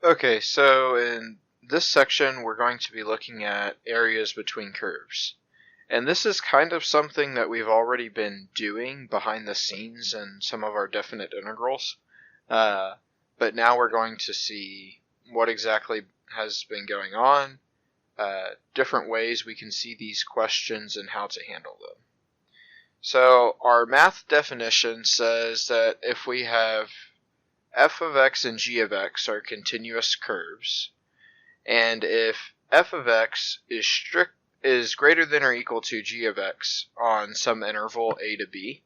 Okay, so in this section we're going to be looking at areas between curves. And this is kind of something that we've already been doing behind the scenes in some of our definite integrals. But now we're going to see what exactly has been going on, different ways we can see these questions and how to handle them. So our math definition says that if we have f of x and g of x are continuous curves, and if f of x is greater than or equal to g of x on some interval a to b,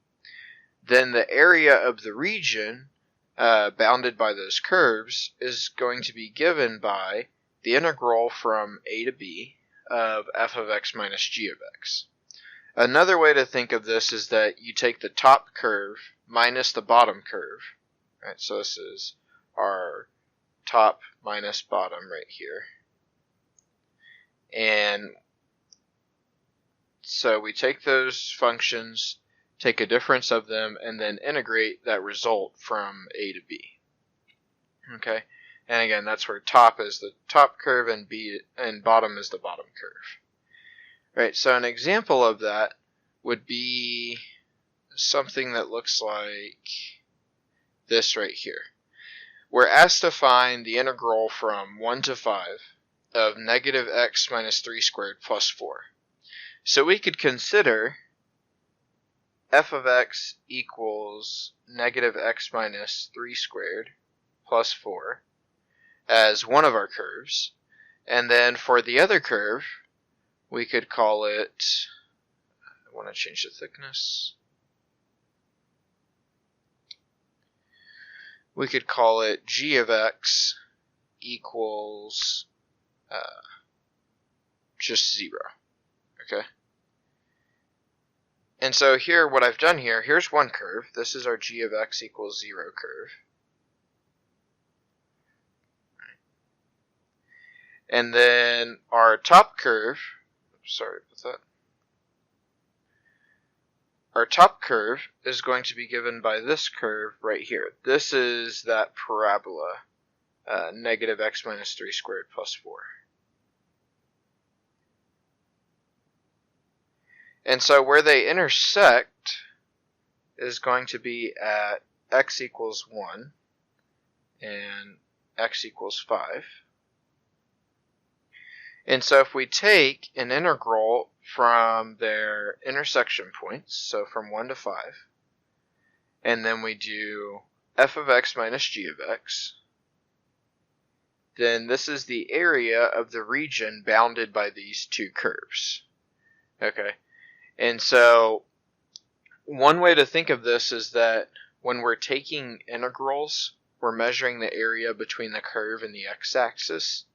then the area of the region bounded by those curves is going to be given by the integral from a to b of f of x minus g of x. Another way to think of this is that you take the top curve minus the bottom curve. Right, so this is our top minus bottom right here. And so we take those functions, take a difference of them, and then integrate that result from a to b. Okay, and again, that's where top is the top curve and bottom is the bottom curve. Right, so an example of that would be something that looks like this right here. We're asked to find the integral from 1 to 5 of negative x minus 3 squared plus 4. So we could consider f of x equals negative x minus 3 squared plus 4 as one of our curves. And then for the other curve, we could call it, I want to change the thickness. We could call it g of x equals just 0. Okay? And so here, what I've done here, here's one curve. This is our g of x equals 0 curve. And then our top curve, sorry about that. Our top curve is going to be given by this curve right here. This is that parabola, negative x minus 3 squared plus 4. And so where they intersect is going to be at x equals 1 and x equals 5. And so if we take an integral from their intersection points, so from 1 to 5, and then we do f of x minus g of x, then this is the area of the region bounded by these two curves. Okay, and so one way to think of this is that when we're taking integrals, we're measuring the area between the curve and the x-axis.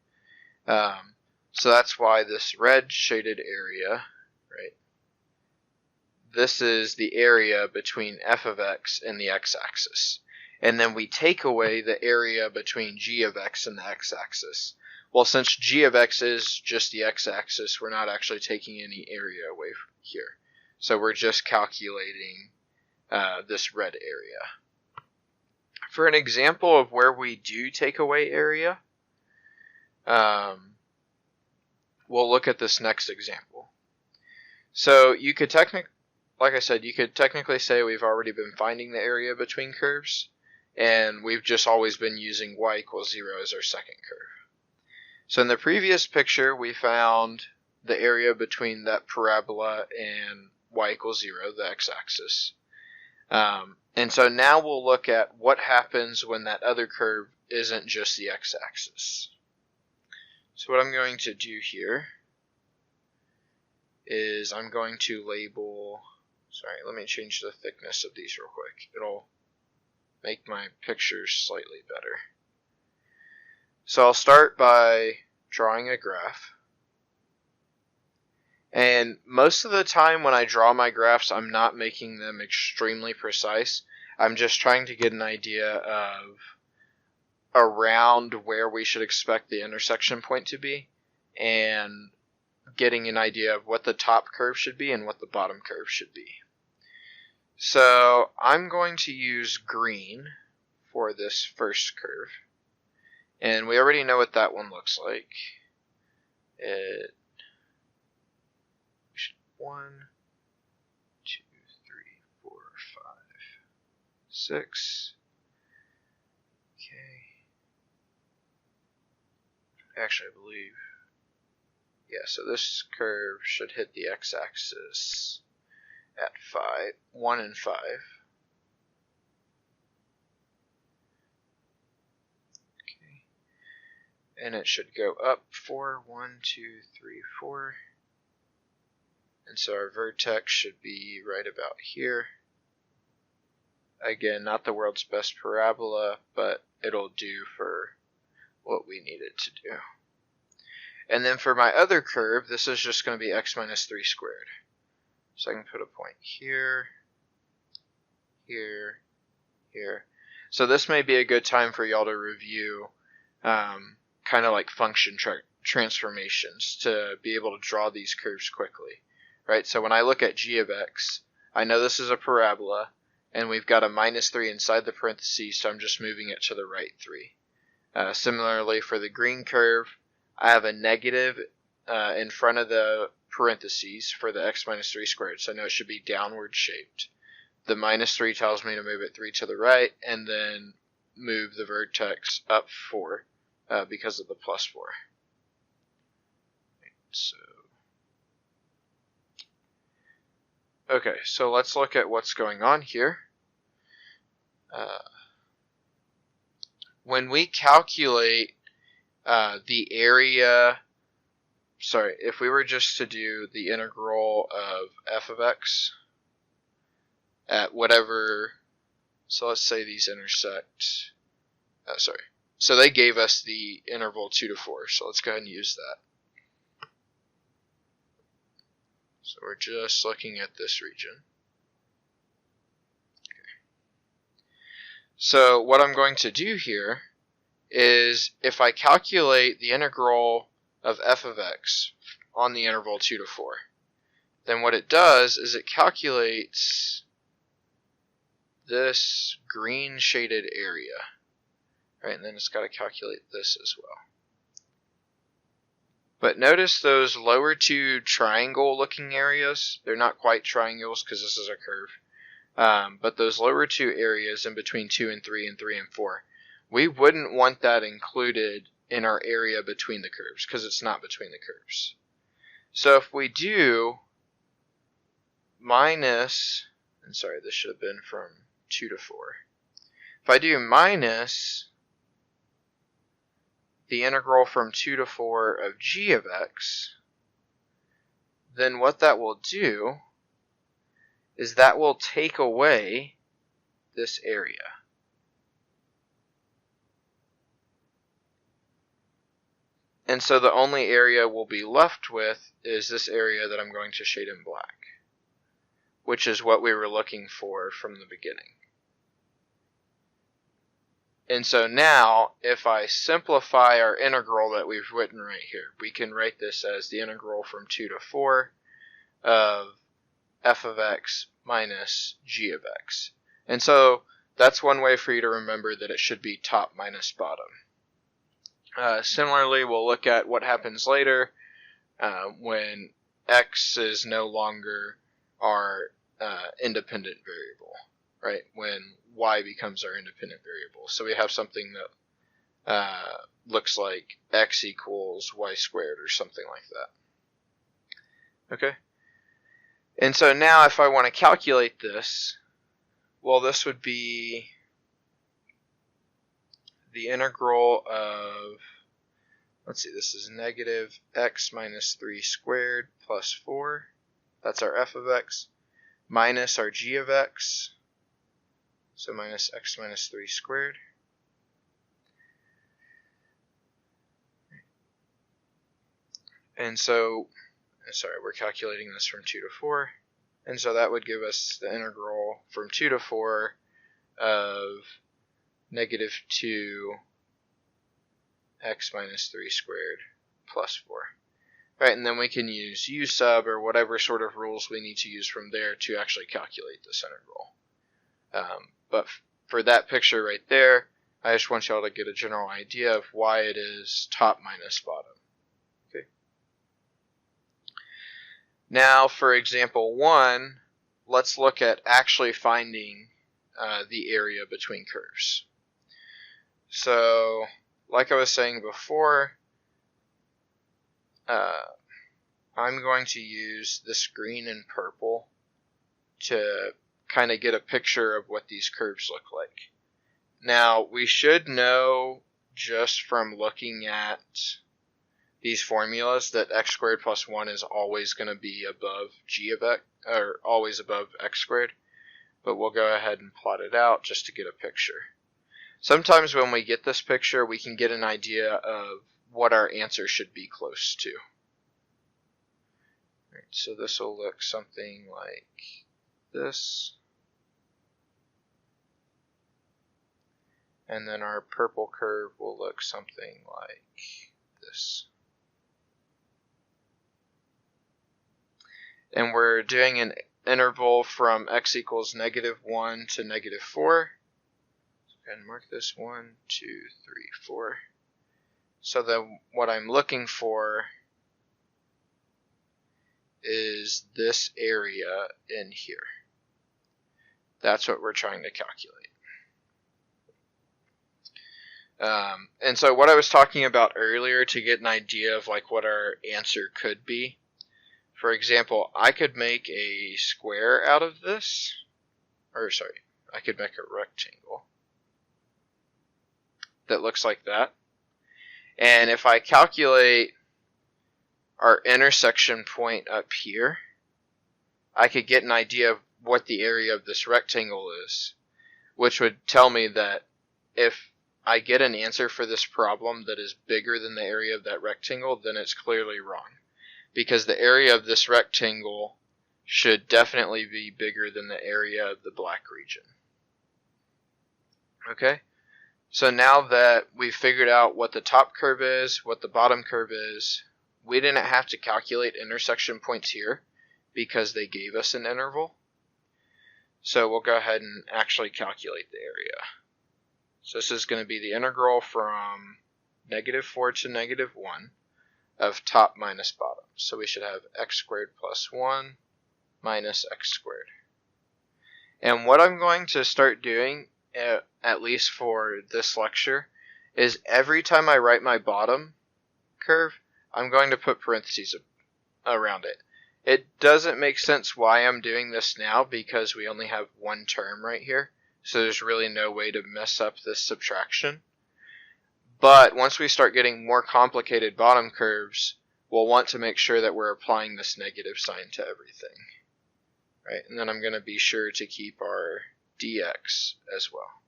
So that's why this red shaded area, right, this is the area between f of x and the x-axis. And then we take away the area between g of x and the x-axis. Well, since g of x is just the x-axis, we're not actually taking any area away from here. So we're just calculating this red area. For an example of where we do take away area, we'll look at this next example. So you could like I said, you could technically say we've already been finding the area between curves, and we've just always been using y equals 0 as our second curve. So in the previous picture, we found the area between that parabola and y equals 0, the x-axis. And so now we'll look at what happens when that other curve isn't just the x-axis. So what I'm going to do here is I'm going to label, let me change the thickness of these real quick. It'll make my pictures slightly better. So I'll start by drawing a graph. And most of the time when I draw my graphs, I'm not making them extremely precise. I'm just trying to get an idea of around where we should expect the intersection point to be, and getting an idea of what the top curve should be and what the bottom curve should be. So I'm going to use green for this first curve, And we already know what that one looks like. It 1, 2, 3, 4, 5, 6. Okay. Actually, I believe. Yeah, so this curve should hit the x-axis at 1 and 5. Okay. And it should go up 4, 1, 2, 3, 4. And so our vertex should be right about here. Again, not the world's best parabola, but it'll do for what we need it to do. And then for my other curve, this is just going to be x minus 3 squared. So I can put a point here, here, here. So this may be a good time for y'all to review kind of like function transformations to be able to draw these curves quickly. Right? So when I look at g of x, I know this is a parabola, and we've got a minus 3 inside the parentheses, so I'm just moving it to the right 3. Similarly, for the green curve, I have a negative in front of the parentheses for the x minus 3 squared, so I know it should be downward shaped. The minus 3 tells me to move it 3 to the right, and then move the vertex up 4 because of the plus 4. So, okay, so let's look at what's going on here. When we calculate the area, if we were just to do the integral of f of x at whatever, so let's say these intersect, so they gave us the interval 2 to 4, so let's go ahead and use that. So we're just looking at this region. So what I'm going to do here is if I calculate the integral of f of x on the interval 2 to 4, then what it does is it calculates this green shaded area, right? And then it's got to calculate this as well. But notice those lower two triangle looking areas, they're not quite triangles because this is a curve. But those lower two areas in between 2 and 3 and 3 and 4, we wouldn't want that included in our area between the curves because it's not between the curves. So if we do minus, and sorry, this should have been from 2 to 4. If I do minus the integral from 2 to 4 of g of x, then what that will do is that will take away this area. And so the only area we'll be left with is this area that I'm going to shade in black, which is what we were looking for from the beginning. And so now, if I simplify our integral that we've written right here, we can write this as the integral from 2 to 4 of f of x minus g of x. And so that's one way for you to remember that it should be top minus bottom. Similarly, we'll look at what happens later when x is no longer our independent variable, right? When y becomes our independent variable. So we have something that looks like x equals y squared or something like that. Okay? And so now if I want to calculate this, well, this would be the integral of, let's see, this is negative x minus 3 squared plus 4. That's our f of x. Minus our g of x. So minus x minus 3 squared. And so, sorry, we're calculating this from 2 to 4. And so that would give us the integral from 2 to 4 of negative 2 x minus 3 squared plus 4. Right, and then we can use u sub or whatever sort of rules we need to use from there to actually calculate this integral. But for that picture right there, I just want y'all to get a general idea of why it is top minus bottom. Okay. Now, for example 1, let's look at actually finding the area between curves. So, like I was saying before, I'm going to use this green and purple to kind of get a picture of what these curves look like. Now, we should know just from looking at these formulas that x squared plus 1 is always going to be above g of x, or always above x squared, but we'll go ahead and plot it out just to get a picture. Sometimes when we get this picture, we can get an idea of what our answer should be close to. Right, so this will look something like this. And then our purple curve will look something like this. And we're doing an interval from x equals -1 to -4. So go ahead and mark this 1, 2, 3, 4. So then what I'm looking for is this area in here. That's what we're trying to calculate. And so what I was talking about earlier, to get an idea of like what our answer could be, for example, I could make a square out of this, or sorry, I could make a rectangle that looks like that. And if I calculate our intersection point up here, I could get an idea of what the area of this rectangle is, which would tell me that if I get an answer for this problem that is bigger than the area of that rectangle, then it's clearly wrong. Because the area of this rectangle should definitely be bigger than the area of the black region. Okay? So now that we've figured out what the top curve is, what the bottom curve is, we didn't have to calculate intersection points here because they gave us an interval. So we'll go ahead and actually calculate the area. So this is going to be the integral from -4 to -1 of top minus bottom. So we should have x squared plus 1 minus x squared. And what I'm going to start doing, at least for this lecture, is every time I write my bottom curve, I'm going to put parentheses around it. It doesn't make sense why I'm doing this now because we only have one term right here. So there's really no way to mess up this subtraction. But once we start getting more complicated bottom curves, we'll want to make sure that we're applying this negative sign to everything. Right? And then I'm going to be sure to keep our dx as well.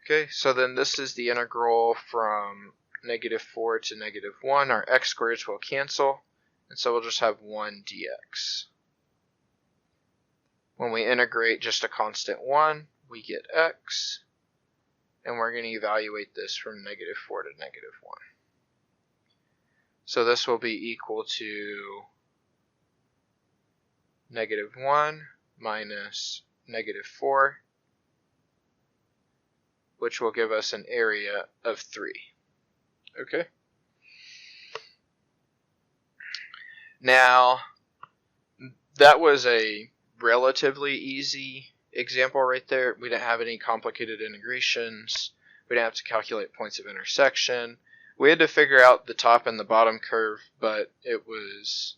Okay, so then this is the integral from -4 to -1. Our x squareds will cancel, and so we'll just have 1 dx. When we integrate just a constant 1, we get x, and we're going to evaluate this from -4 to -1. So this will be equal to -1 minus -4, which will give us an area of 3. Okay? Now, that was a relatively easy example right there. We didn't have any complicated integrations. We didn't have to calculate points of intersection. We had to figure out the top and the bottom curve, but it was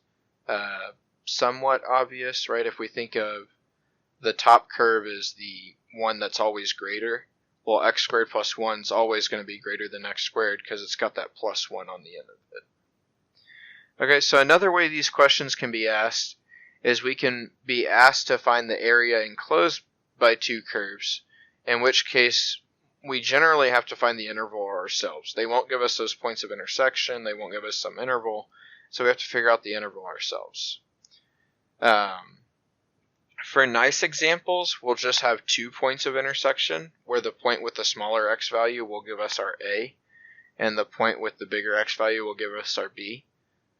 somewhat obvious, right? If we think of the top curve as the one that's always greater, well, x squared plus 1 is always going to be greater than x squared because it's got that plus 1 on the end of it. Okay, so another way these questions can be asked is we can be asked to find the area enclosed by two curves, in which case we generally have to find the interval ourselves. They won't give us those points of intersection, they won't give us some interval, so we have to figure out the interval ourselves. For nice examples, we'll just have 2 points of intersection, where the point with the smaller x value will give us our a, and the point with the bigger x value will give us our b.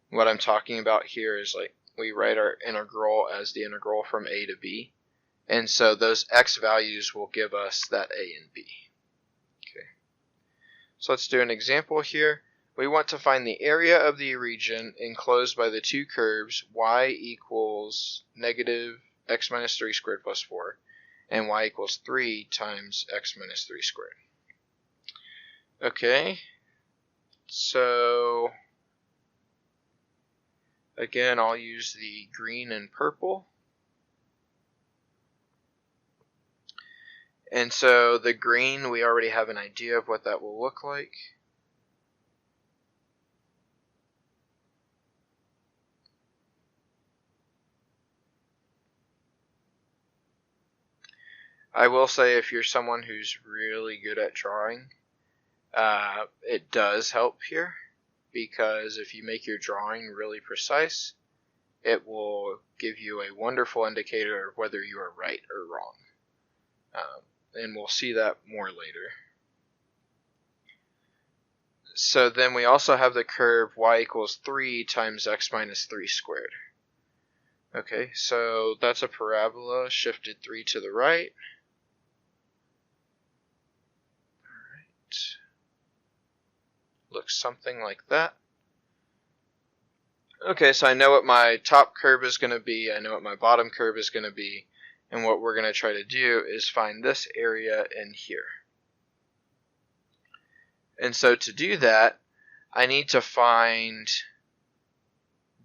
What I'm talking about here is like we write our integral as the integral from a to b, and so those x values will give us that a and b. So let's do an example here. We want to find the area of the region enclosed by the two curves y equals negative x minus 3 squared plus 4 and y equals 3 times x minus 3 squared. Okay, so again, I'll use the green and purple. And so the green, we already have an idea of what that will look like. I will say, if you're someone who's really good at drawing, it does help here, because if you make your drawing really precise, it will give you a wonderful indicator of whether you are right or wrong. And we'll see that more later. So then we also have the curve y equals 3 times x minus 3 squared. Okay, so that's a parabola shifted 3 to the right. Looks something like that. Okay, so I know what my top curve is going to be, I know what my bottom curve is going to be, and what we're going to try to do is find this area in here. And so to do that, I need to find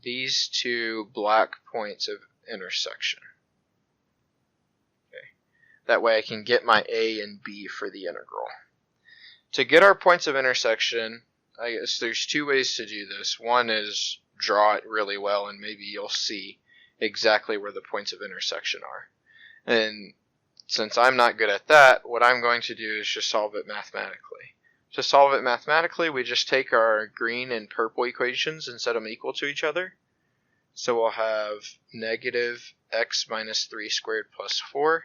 these two black points of intersection. Okay. That way I can get my A and B for the integral. To get our points of intersection, I guess there's two ways to do this. One is draw it really well, and maybe you'll see exactly where the points of intersection are. And since I'm not good at that, what I'm going to do is just solve it mathematically. To solve it mathematically, we just take our green and purple equations and set them equal to each other. So we'll have negative x minus 3 squared plus 4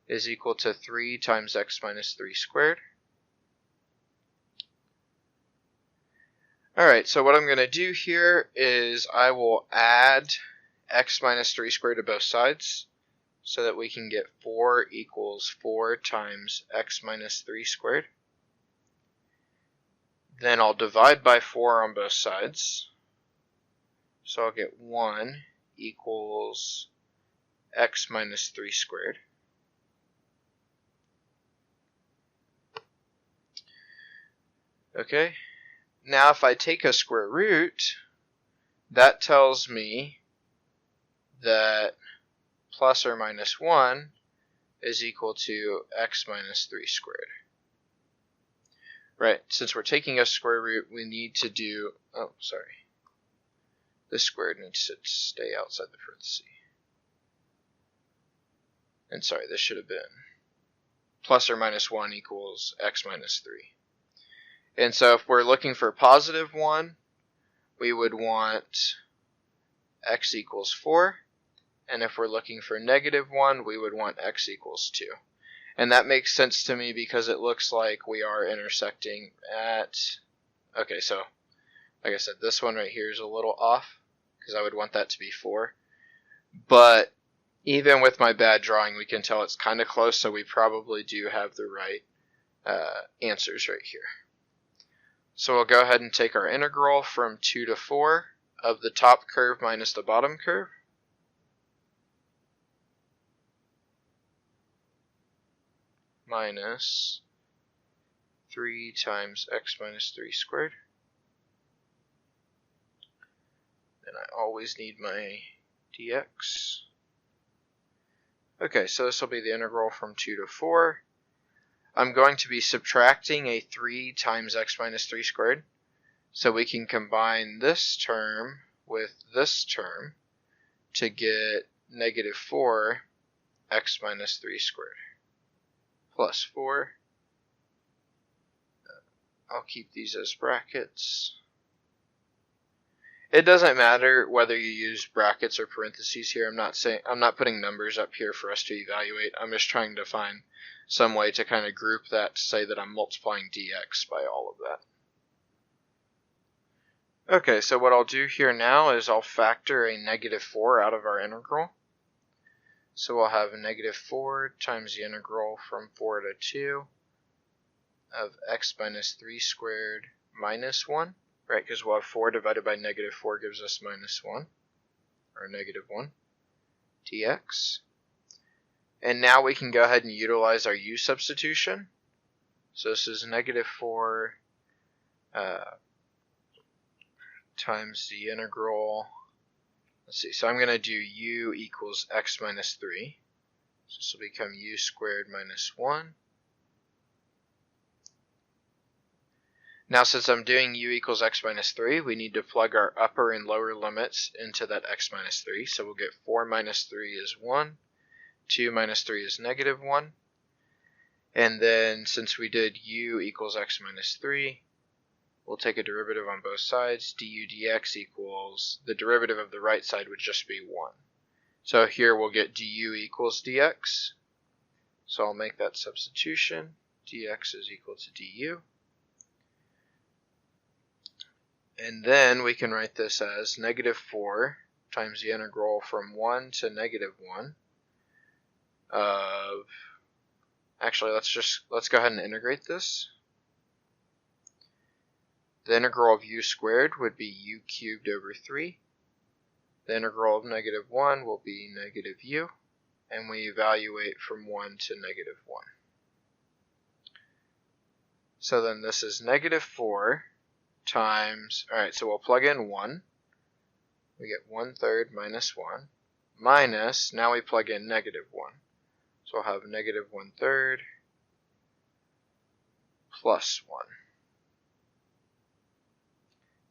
is equal to 3 times x minus 3 squared. Alright, so what I'm going to do here is I will add x minus 3 squared to both sides so that we can get 4 equals 4 times x minus 3 squared. Then I'll divide by 4 on both sides. So I'll get 1 equals x minus 3 squared. Okay. Now if I take a square root, that tells me that plus or minus 1 is equal to x minus 3 squared. Right, since we're taking a square root, we need to do, this squared needs to stay outside the parenthesis. And sorry, this should have been plus or minus 1 equals x minus 3. And so if we're looking for positive 1, we would want x equals 4. And if we're looking for negative 1, we would want x equals 2. And that makes sense to me because it looks like we are intersecting at... Okay, so like I said, this one right here is a little off because I would want that to be 4. But even with my bad drawing, we can tell it's kind of close, so we probably do have the right answers right here. So we'll go ahead and take our integral from 2 to 4 of the top curve minus the bottom curve. Minus 3 times x minus 3 squared. And I always need my dx. Okay, so this will be the integral from 2 to 4. I'm going to be subtracting a 3 times x minus 3 squared. So we can combine this term with this term to get negative 4 x minus 3 squared. Plus 4. I'll keep these as brackets. It doesn't matter whether you use brackets or parentheses here. I'm not putting numbers up here for us to evaluate. I'm just trying to find some way to kind of group that to say that I'm multiplying dx by all of that. Okay, so what I'll do here now is I'll factor a negative 4 out of our integral. So we'll have a negative 4 times the integral from 4 to 2 of x minus 3 squared minus 1, right? Because we'll have 4 divided by negative 4 gives us minus 1, or negative 1, dx. And now we can go ahead and utilize our u substitution. So this is negative 4 times the integral. Let's see, so I'm going to do u equals x minus 3. So this will become u squared minus 1. Now since I'm doing u equals x minus 3, we need to plug our upper and lower limits into that x minus 3. So we'll get 4 minus 3 is 1, 2 minus 3 is negative 1. And then since we did u equals x minus 3, we'll take a derivative on both sides. Du dx equals, the derivative of the right side would just be 1. So here we'll get du equals dx. So I'll make that substitution. Dx is equal to du. And then we can write this as negative 4 times the integral from 1 to negative 1 of, actually let's go ahead and integrate this. The integral of u squared would be u cubed over 3. The integral of negative 1 will be negative u, and we evaluate from 1 to negative 1. So then this is negative 4 times, alright, so we'll plug in 1. We get 1/3 minus 1, minus, now we plug in negative 1. So we'll have negative 1/3 plus 1.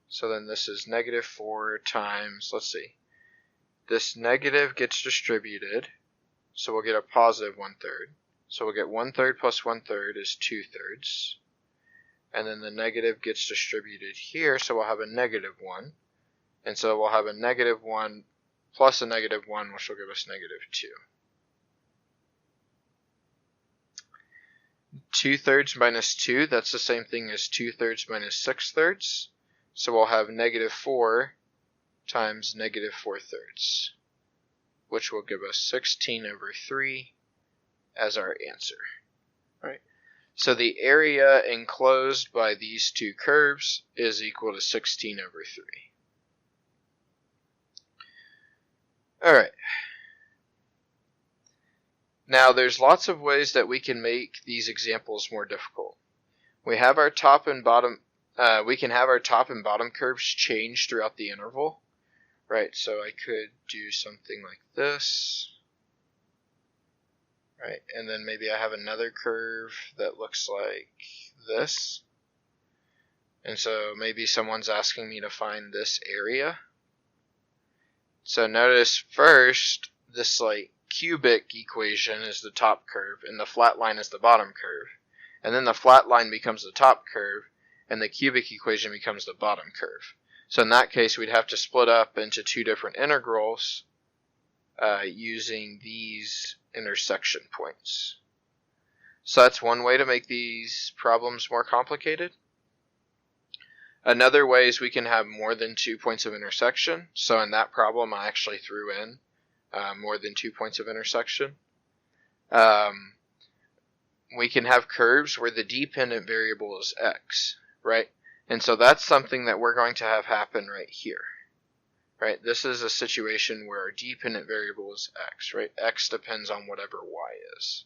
So then this is negative 4 times, let's see, this negative gets distributed, so we'll get a positive 1/3. So we'll get 1/3 plus 1/3 is 2/3. And then the negative gets distributed here, so we'll have a negative 1. And so we'll have a negative 1 plus a negative 1, which will give us negative 2. 2/3 minus 2, that's the same thing as 2/3 minus 6/3. So we'll have negative 4 times negative 4/3, which will give us 16 over 3 as our answer. All right. So the area enclosed by these two curves is equal to 16 over 3. Alright. Now there's lots of ways that we can make these examples more difficult. We have our top and bottom, we can have our top and bottom curves change throughout the interval. Right, so I could do something like this. Right, and then maybe I have another curve that looks like this. And so maybe someone's asking me to find this area. So notice first, this like cubic equation is the top curve, and the flat line is the bottom curve. And then the flat line becomes the top curve, and the cubic equation becomes the bottom curve. So in that case, we'd have to split up into two different integrals using these intersection points. So that's one way to make these problems more complicated. Another way is we can have more than 2 points of intersection. So in that problem, I actually threw in more than 2 points of intersection. We can have curves where the dependent variable is x, right? And so that's something that we're going to have happen right here. Right, this is a situation where our dependent variable is x, right? X depends on whatever y is.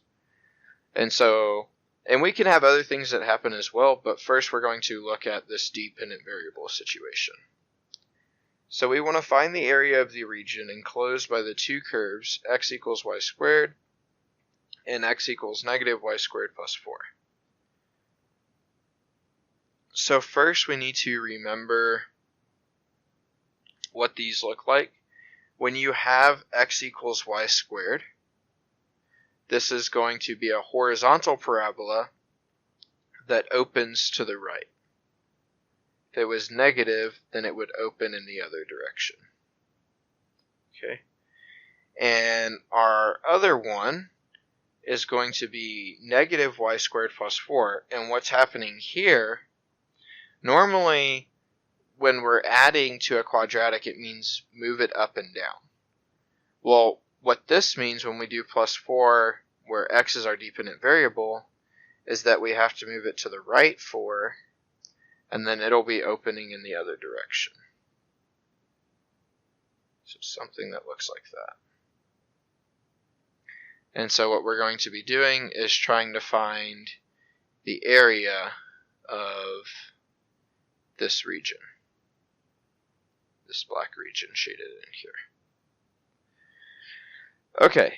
And so, and we can have other things that happen as well, but first we're going to look at this dependent variable situation. So we want to find the area of the region enclosed by the two curves x equals y squared and x equals negative y squared plus 4. So first we need to remember what these look like. When you have x equals y squared, this is going to be a horizontal parabola that opens to the right. If it was negative, then it would open in the other direction. Okay. And our other one is going to be negative y squared plus 4. And what's happening here, normally when we're adding to a quadratic, it means move it up and down. Well, what this means when we do plus 4, where x is our dependent variable, is that we have to move it to the right 4, and then it'll be opening in the other direction. So something that looks like that. And so what we're going to be doing is trying to find the area of this region. This black region shaded in here. Okay,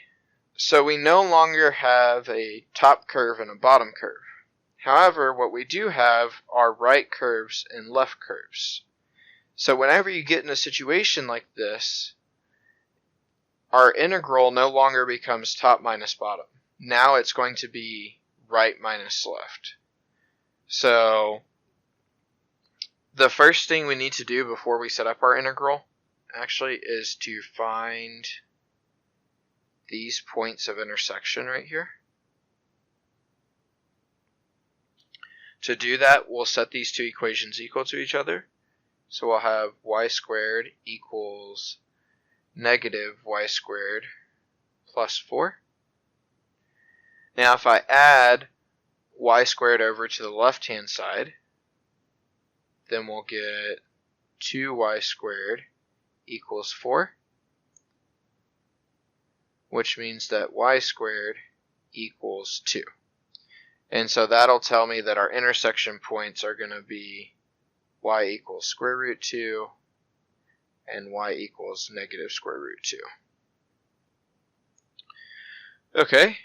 so we no longer have a top curve and a bottom curve. However, what we do have are right curves and left curves. So whenever you get in a situation like this, our integral no longer becomes top minus bottom. Now it's going to be right minus left. So the first thing we need to do before we set up our integral actually is to find these points of intersection right here. To do that, we'll set these two equations equal to each other. So we'll have y squared equals negative y squared plus 4. Now if I add y squared over to the left hand side, then we'll get 2y squared equals 4, which means that y squared equals 2. And so that'll tell me that our intersection points are going to be y equals square root 2 and y equals negative square root 2. Okay,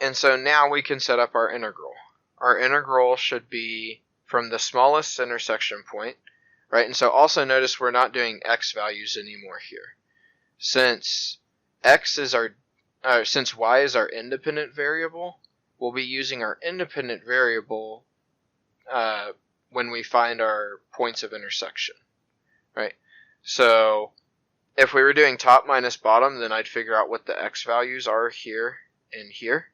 and so now we can set up our integral. Our integral should be from the smallest intersection point, right? And so also notice we're not doing x values anymore here. Since since y is our independent variable, we'll be using our independent variable when we find our points of intersection, right? So if we were doing top minus bottom, then I'd figure out what the x values are here and here.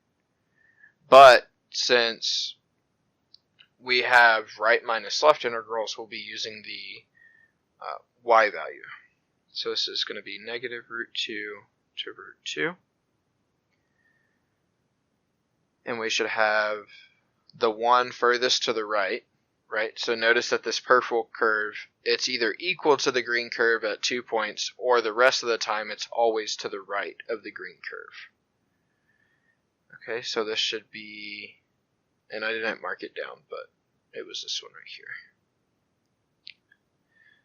But since we have right minus left integrals, we'll be using the y value. So this is going to be negative root 2 to root 2. And we should have the one furthest to the right, right? So notice that this purple curve, it's either equal to the green curve at 2 points, or the rest of the time it's always to the right of the green curve. Okay, so this should be, and I didn't mark it down, but it was this one right here.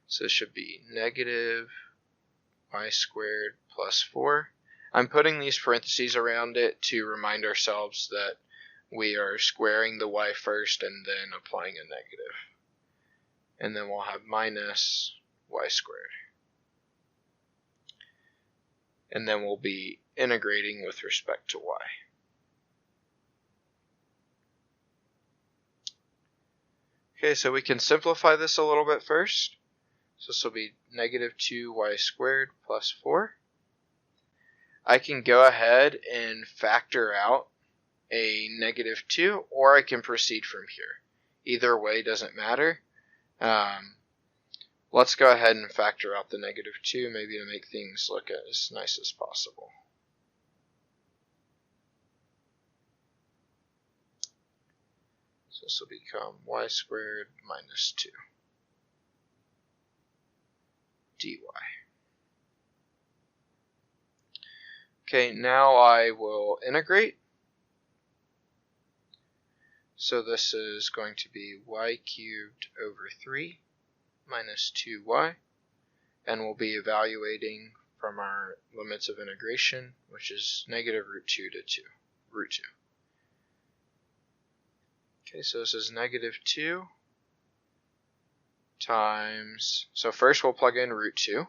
So this should be negative y squared plus 4. I'm putting these parentheses around it to remind ourselves that we are squaring the y first and then applying a negative. And then we'll have minus y squared. And then we'll be integrating with respect to y. Okay, so we can simplify this a little bit first. So this will be negative 2y squared plus 4. I can go ahead and factor out a negative 2, or I can proceed from here. Either way doesn't matter. Let's go ahead and factor out the negative 2, maybe to make things look as nice as possible. So this will become y squared minus 2 dy. Okay, now I will integrate. So this is going to be y cubed over 3 minus 2y, and we'll be evaluating from our limits of integration, which is negative root 2 to root 2. Okay, so this is negative 2 times, so first we'll plug in root 2.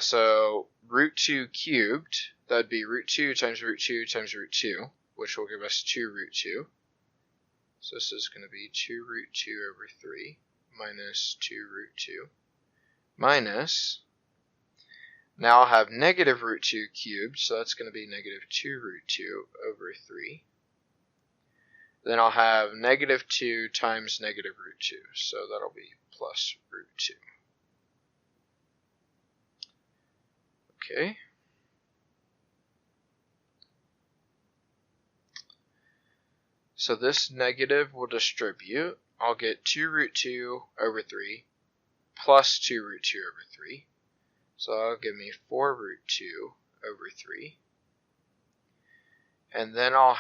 So root 2 cubed, that would be root 2 times root 2 times root 2, which will give us 2 root 2. So this is going to be 2 root 2 over 3 minus 2 root 2 minus, now I'll have negative root 2 cubed, so that's going to be negative 2 root 2 over 3. Then I'll have negative 2 times negative root 2, so that'll be plus root 2. Okay. So this negative will distribute. I'll get 2 root 2 over 3 plus 2 root 2 over 3. So that'll give me 4 root 2 over 3. And then I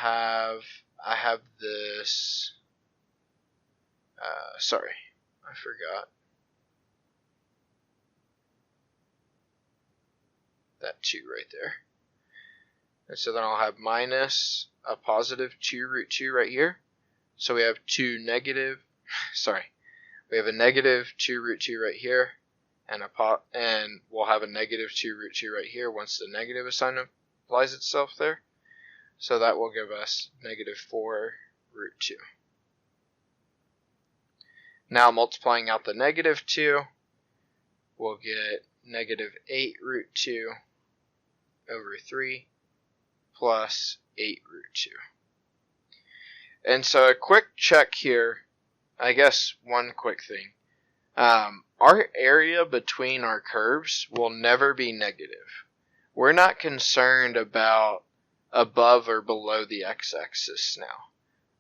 have this, sorry, I forgot. That 2 right there. And so then I'll have minus a positive 2 root 2 right here. So we have we have a negative 2 root 2 right here, and we'll have a negative 2 root 2 right here once the negative sign applies itself there. So that will give us negative 4 root 2. Now multiplying out the negative 2, we'll get negative 8 root 2 over 3 plus 8 root 2. And so a quick check here, I guess one quick thing. Our area between our curves will never be negative. We're not concerned about above or below the x-axis now.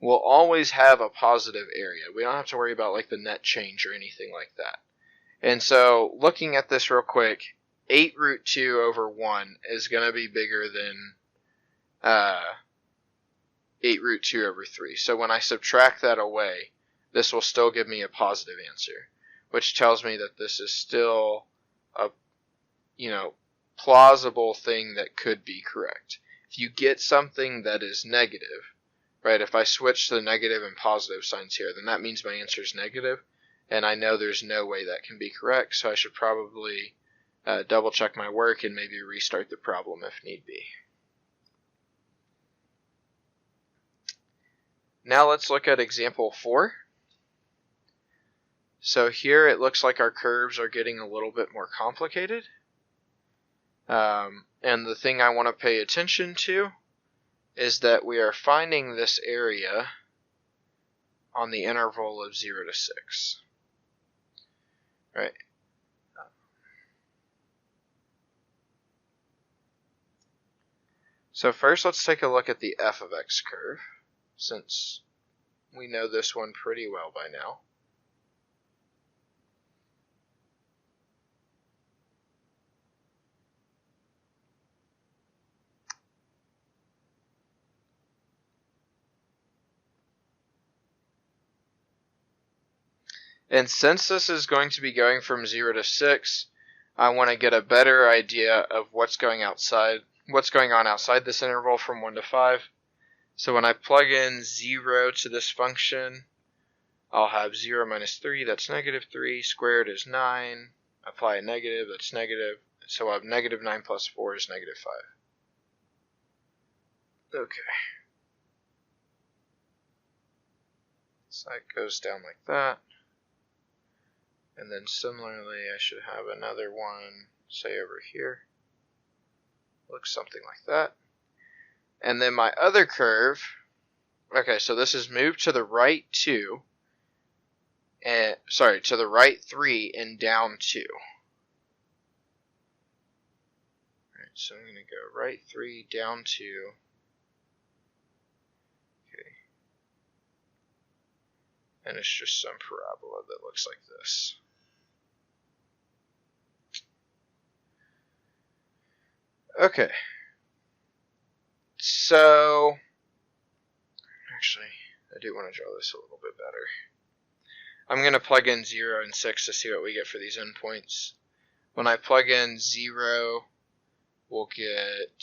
We'll always have a positive area. We don't have to worry about like the net change or anything like that. And so looking at this real quick, 8 root 2 over 1 is going to be bigger than 8 root 2 over 3. So when I subtract that away, this will still give me a positive answer, which tells me that this is still a plausible thing that could be correct. If you get something that is negative, right, if I switch the negative and positive signs here, then that means my answer is negative, and I know there's no way that can be correct, so I should probably double check my work and maybe restart the problem if need be. Now let's look at example 4. So here it looks like our curves are getting a little bit more complicated. And the thing I want to pay attention to is that we are finding this area on the interval of 0 to 6. Right? So first let's take a look at the f of x curve, since we know this one pretty well by now. And since this is going to be going from 0 to 6, I want to get a better idea of what's going on outside this interval from 1 to 5. So when I plug in 0 to this function, I'll have 0 minus 3, that's negative 3, squared is 9, apply a negative, that's negative, so I'll have negative 9 plus 4 is negative 5. Okay. So that goes down like that. And then similarly, I should have another one, say over here. Looks something like that. And then my other curve, okay, so this is moved to the right 2, and to the right 3 and down 2. Alright, so I'm going to go right 3, down 2. Okay. And it's just some parabola that looks like this. Okay. So, actually, I do want to draw this a little bit better. I'm going to plug in 0 and 6 to see what we get for these endpoints. When I plug in 0, we'll get,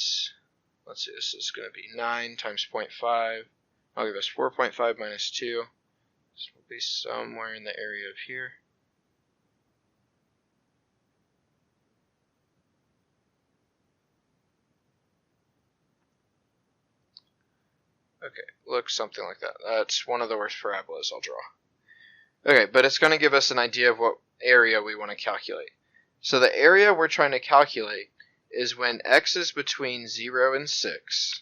let's see, this is going to be 9 times 0.5. I'll give us 4.5 minus 2. This will be somewhere in the area of here. Okay, looks something like that. That's one of the worst parabolas I'll draw. Okay, but it's going to give us an idea of what area we want to calculate. So the area we're trying to calculate is when x is between 0 and 6,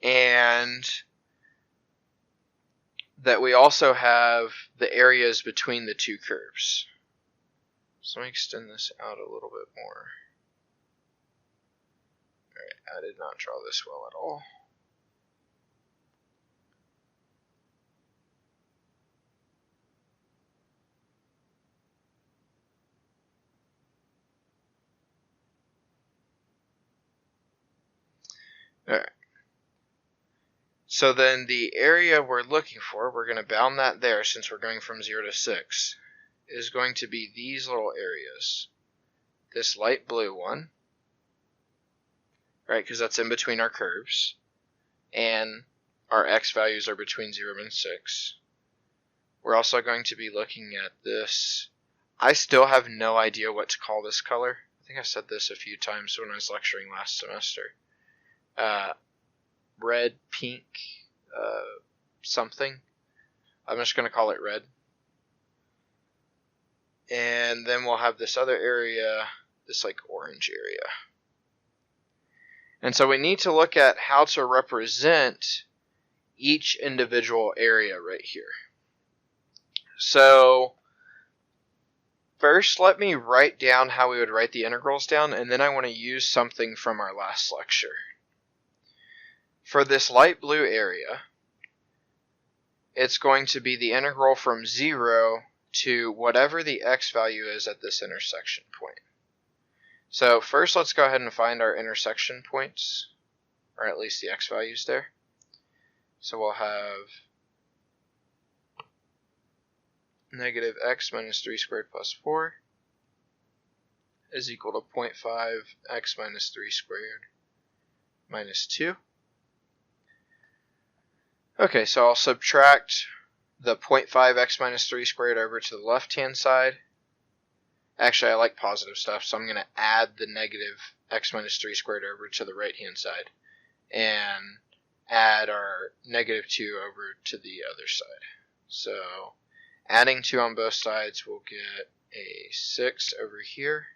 and that we also have the areas between the two curves. So let me extend this out a little bit more. Alright, I did not draw this well at all. Alright. So then the area we're looking for, we're going to bound that there since we're going from 0 to 6, is going to be these little areas. This light blue one, right, because that's in between our curves, and our x values are between 0 and 6. We're also going to be looking at this. I still have no idea what to call this color. I think I said this a few times when I was lecturing last semester. Red, pink, something. I'm just going to call it red. And then we'll have this other area, this like orange area. And so we need to look at how to represent each individual area right here. So first, let me write down how we would write the integrals down, and then I want to use something from our last lecture. For this light blue area, it's going to be the integral from 0 to whatever the x value is at this intersection point. So first, let's go ahead and find our intersection points, or at least the x values there. So we'll have negative x minus 3 squared plus 4 is equal to 0.5 x minus 3 squared minus 2. Okay, so I'll subtract the 0.5 x minus 3 squared over to the left-hand side. Actually, I like positive stuff, so I'm going to add the negative x minus 3 squared over to the right-hand side, and add our negative 2 over to the other side. So adding 2 on both sides, we'll get a 6 over here.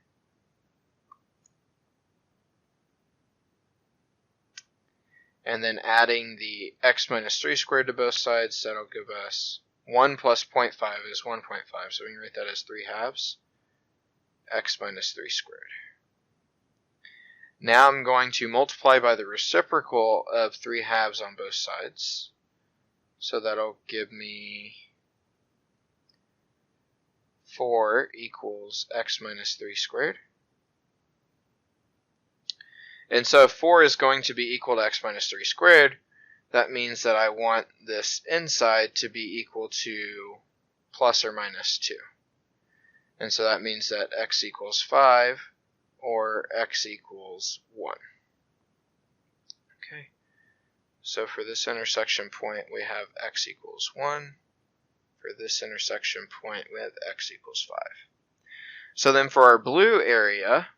And then adding the x minus 3 squared to both sides, that'll give us 1 plus 0.5 is 1.5, so we can write that as 3 halves, x minus 3 squared. Now I'm going to multiply by the reciprocal of 3 halves on both sides, so that'll give me 4 equals x minus 3 squared. And so if 4 is going to be equal to x minus 3 squared, that means that I want this inside to be equal to plus or minus 2. And so that means that x equals 5 or x equals 1. Okay. So for this intersection point, we have x equals 1. For this intersection point, we have x equals 5. So then for our blue area,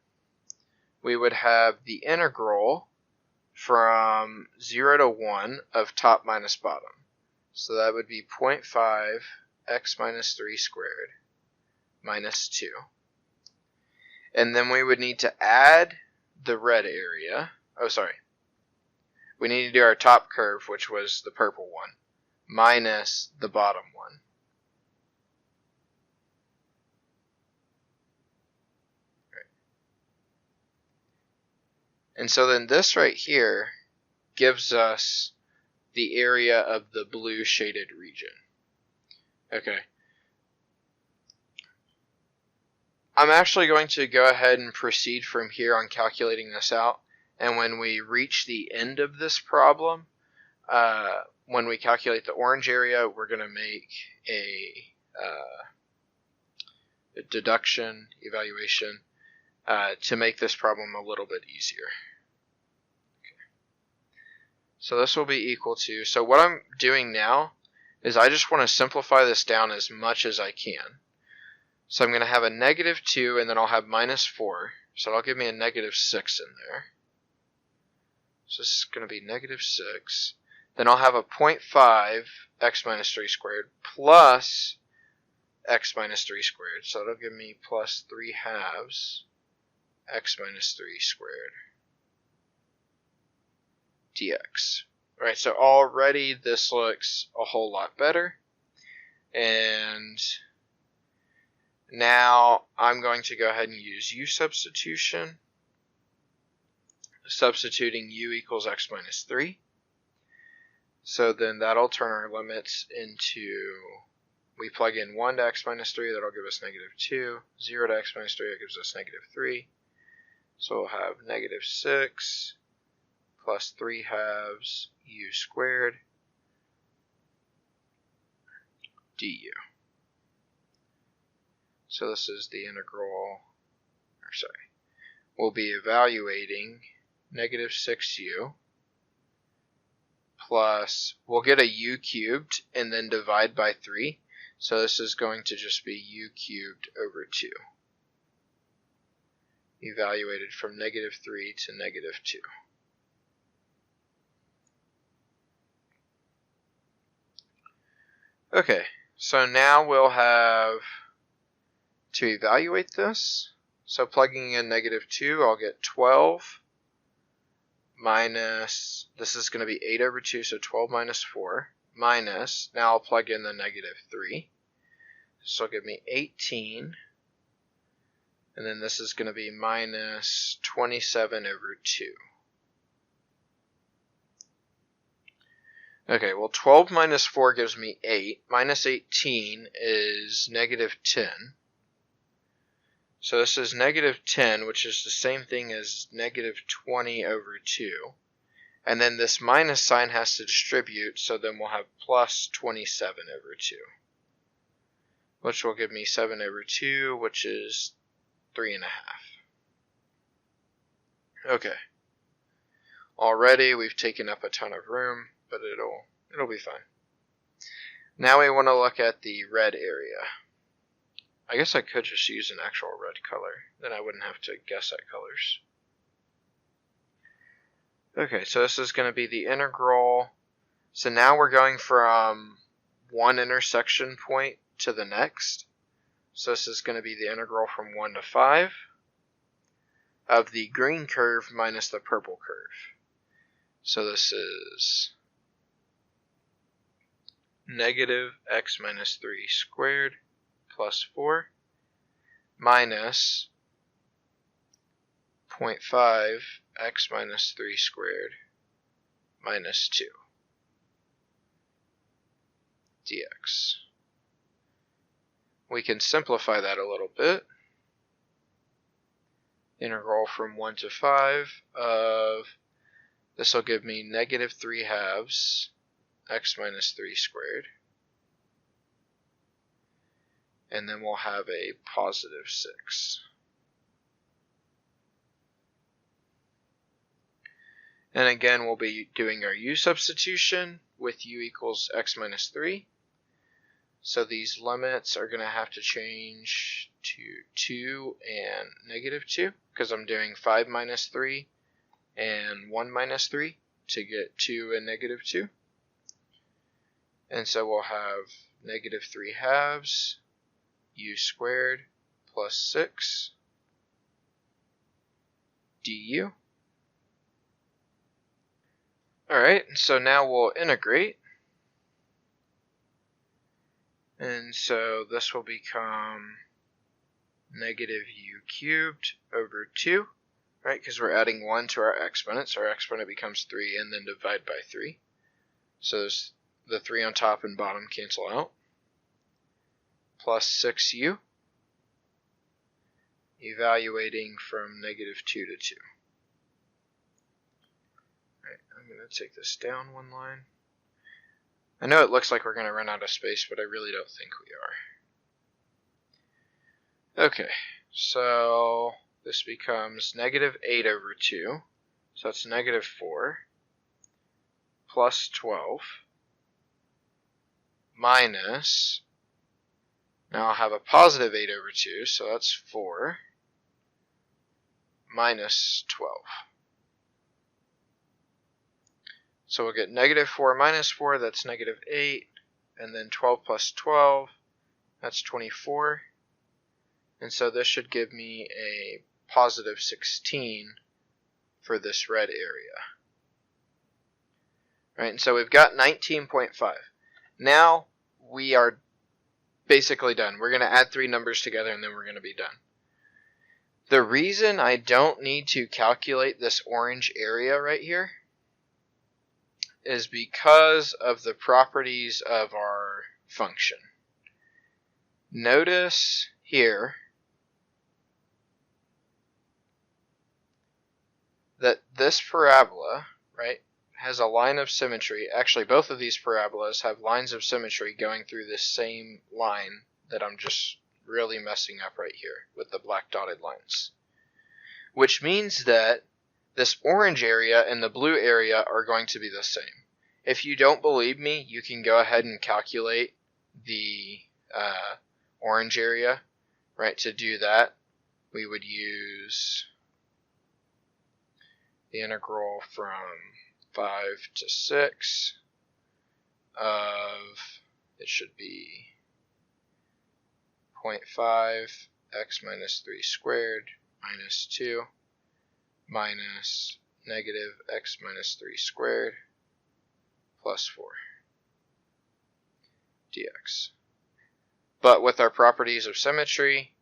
we would have the integral from 0 to 1 of top minus bottom. So that would be 0.5 x minus 3 squared minus 2. And then we would need to add the red area. Oh, sorry. We need to do our top curve, which was the purple one, minus the bottom one. And so then this right here gives us the area of the blue shaded region. Okay. I'm actually going to go ahead and proceed from here on calculating this out. And when we reach the end of this problem, when we calculate the orange area, we're going to make a deduction evaluation to make this problem a little bit easier. Okay. So this will be equal to, so what I'm doing now is I just want to simplify this down as much as I can. So I'm going to have a negative 2, and then I'll have minus 4. So that'll give me a negative 6 in there. So this is going to be negative 6. Then I'll have a 0.5 x minus 3 squared plus x minus 3 squared. So that'll give me plus 3 halves x minus 3 squared dx. Alright, so already this looks a whole lot better. And now I'm going to go ahead and use u substitution. Substituting u equals x minus 3. So then that'll turn our limits into, we plug in 1 to x minus 3, that'll give us negative 2. 0 to x minus 3, that gives us negative 3. So we'll have negative 6 plus 3 halves u squared du. So this is the integral, we'll be evaluating negative 6u plus, we'll get a u cubed and then divide by 3. So this is going to just be u cubed over 2. Evaluated from negative 3 to negative 2. Okay, so now we'll have to evaluate this. So plugging in negative 2, I'll get 12 minus, this is going to be 8 over 2, so 12 minus 4, minus, now I'll plug in the negative 3. So it'll give me 18, and then this is going to be minus 27 over 2. Okay, well 12 minus 4 gives me 8, minus 18 is negative 10. So this is negative 10, which is the same thing as negative 20 over 2. And then this minus sign has to distribute, so then we'll have plus 27 over 2. Which will give me 7 over 2, which is 3.5. Okay. Already we've taken up a ton of room, but it'll be fine. Now we want to look at the red area. I guess I could just use an actual red color, then I wouldn't have to guess at colors. Okay, so this is going to be the integral. So now we're going from one intersection point to the next. So this is going to be the integral from 1 to 5 of the green curve minus the purple curve. So this is negative x minus 3 squared plus 4 minus 0.5 x minus 3 squared minus 2 dx. We can simplify that a little bit. Integral from 1 to 5 of, this will give me negative 3 halves x minus 3 squared. And then we'll have a positive 6. And again, we'll be doing our u substitution with u equals x minus 3. So these limits are going to have to change to 2 and negative 2, because I'm doing 5 minus 3 and 1 minus 3 to get 2 and negative 2. And so we'll have negative 3 halves u squared plus 6 du. Alright, so now we'll integrate. And so this will become negative u cubed over 2, right? Because we're adding 1 to our exponent, so our exponent becomes 3, and then divide by 3. So the 3 on top and bottom cancel out. Plus 6u, evaluating from negative 2 to 2. Alright, I'm going to take this down one line. I know it looks like we're going to run out of space, but I really don't think we are. Okay, so this becomes negative 8 over 2, so that's negative 4, plus 12, minus, now I'll have a positive 8 over 2, so that's 4, minus 12. So we'll get negative 4 minus 4, that's negative 8, and then 12 plus 12, that's 24. And so this should give me a positive 16 for this red area. Right, and so we've got 19.5. Now we are basically done. We're going to add 3 numbers together and then we're going to be done. The reason I don't need to calculate this orange area right here is because of the properties of our function. Notice here that this parabola, right, has a line of symmetry. Actually, both of these parabolas have lines of symmetry going through this same line that I'm just really messing up right here with the black dotted lines. Which means that this orange area and the blue area are going to be the same. If you don't believe me, you can go ahead and calculate the orange area. Right, to do that, we would use the integral from 5 to 6 of, it should be 0.5 x minus 3 squared minus 2 minus negative x minus 3 squared plus 4 dx. But with our properties of symmetry,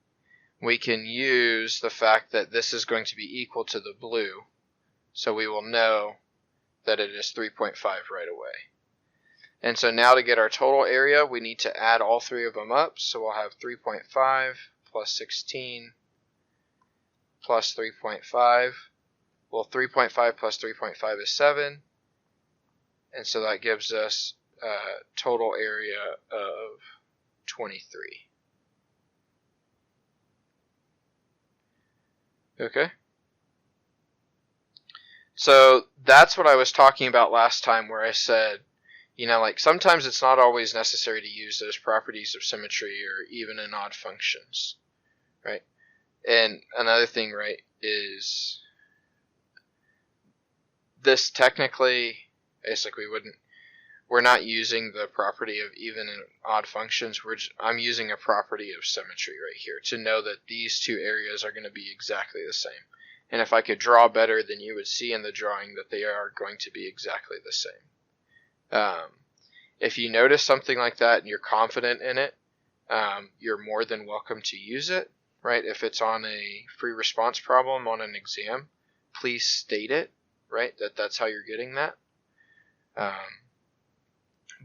we can use the fact that this is going to be equal to the blue, so we will know that it is 3.5 right away. And so now to get our total area, we need to add all three of them up. So we'll have 3.5 plus 16 plus 3.5. Well, 3.5 plus 3.5 is 7. And so that gives us a total area of 23. Okay. So that's what I was talking about last time, where I said, like sometimes it's not always necessary to use those properties of symmetry or even in odd functions, right? And another thing, right, is this technically, it's like we're not using the property of even and odd functions. I'm using a property of symmetry right here to know that these two areas are going to be exactly the same. And if I could draw better, then you would see in the drawing that they are going to be exactly the same. If you notice something like that and you're confident in it, you're more than welcome to use it, right? If it's on a free response problem on an exam, please state it, right? That's how you're getting that.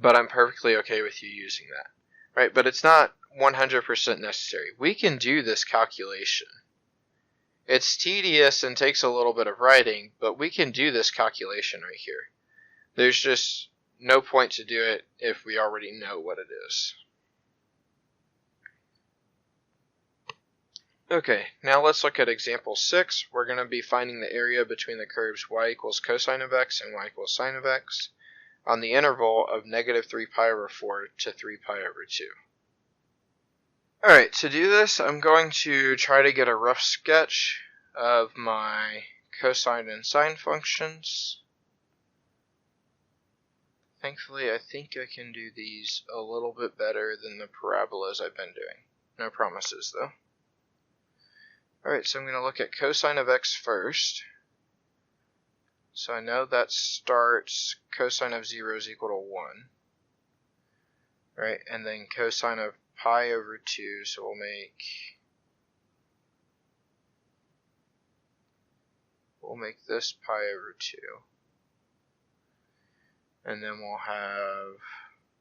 But I'm perfectly okay with you using that, right? But it's not 100% necessary. We can do this calculation. It's tedious and takes a little bit of writing, but we can do this calculation right here. There's just no point to do it if we already know what it is. Okay, now let's look at example 6. We're going to be finding the area between the curves y equals cosine of x and y equals sine of x on the interval of negative 3 pi over 4 to 3 pi over 2. Alright, to do this, I'm going to try to get a rough sketch of my cosine and sine functions. Thankfully, I think I can do these a little bit better than the parabolas I've been doing. No promises, though. Alright, so I'm going to look at cosine of x first. So I know that starts cosine of 0 is equal to 1. Right, and then cosine of pi over 2, so we'll make this pi over 2. And then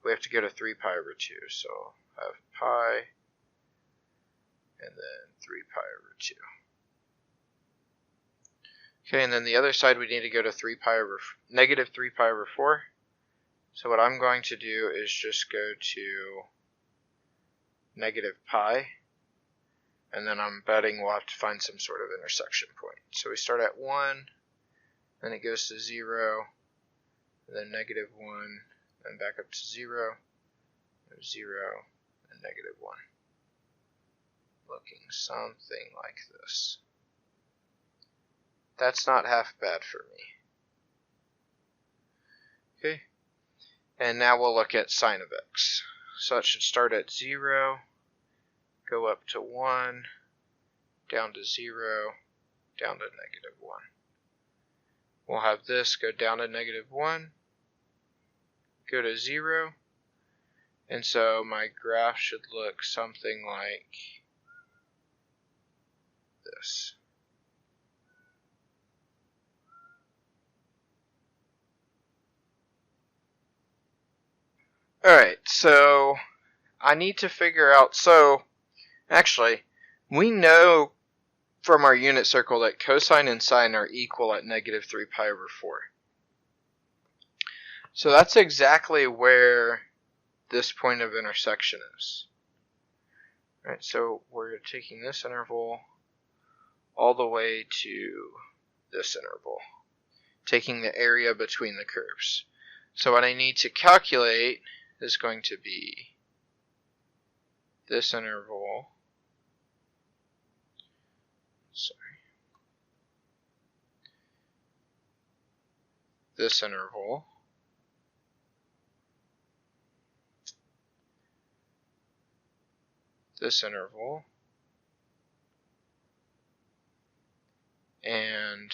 we have to go to 3 pi over 2, so I'll have pi, and then 3 pi over 2. Okay, and then the other side we need to go to negative 3 pi over 4. So what I'm going to do is just go to negative pi, and then I'm betting we'll have to find some sort of intersection point. So we start at 1, then it goes to 0, and then negative 1, then back up to 0, 0, and negative 1. Looking something like this. That's not half bad for me. Okay, and now we'll look at sine of x. So it should start at 0, go up to 1, down to 0, down to negative 1. We'll have this go down to negative 1, go to 0, and so my graph should look something like this. Alright, so I need to figure out, actually, we know from our unit circle that cosine and sine are equal at negative 3 pi over 4. So that's exactly where this point of intersection is. Right, so we're taking this interval all the way to this interval, taking the area between the curves. So what I need to calculate is going to be this interval, this interval, this interval, and,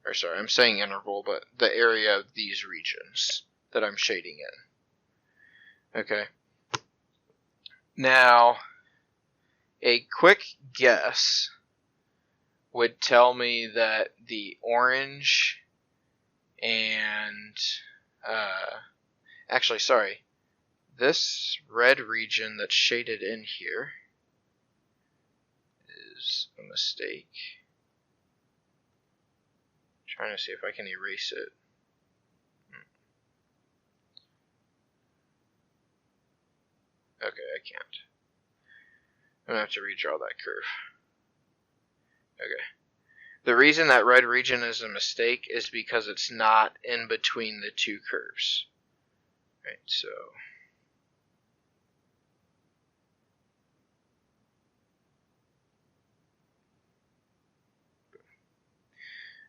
or sorry, I'm saying interval, but the area of these regions that I'm shading in. Okay. Now, a quick guess would tell me that the orange and, actually, sorry, this red region that's shaded in here is a mistake. I'm trying to see if I can erase it. Okay, I can't. I'm going to have to redraw that curve. Okay. The reason that red region is a mistake is because it's not in between the two curves. Right, so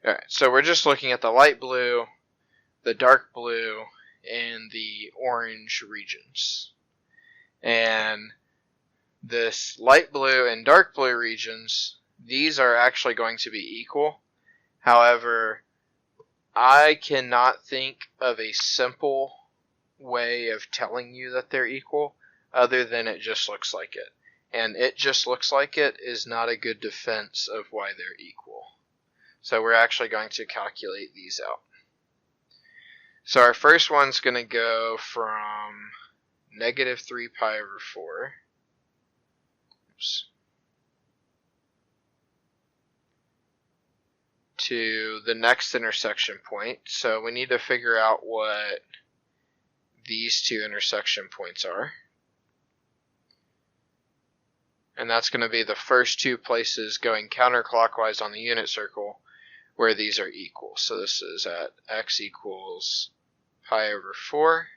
alright, so we're just looking at the light blue, the dark blue, and the orange regions. And this light blue and dark blue regions, these are actually going to be equal. However, I cannot think of a simple way of telling you that they're equal other than it just looks like it. And it just looks like it is not a good defense of why they're equal. So we're actually going to calculate these out. So our first one's going to go from negative 3 pi over 4. Oops. To the next intersection point. So we need to figure out what these two intersection points are. And that's going to be the first two places going counterclockwise on the unit circle where these are equal. So this is at x equals pi over 4.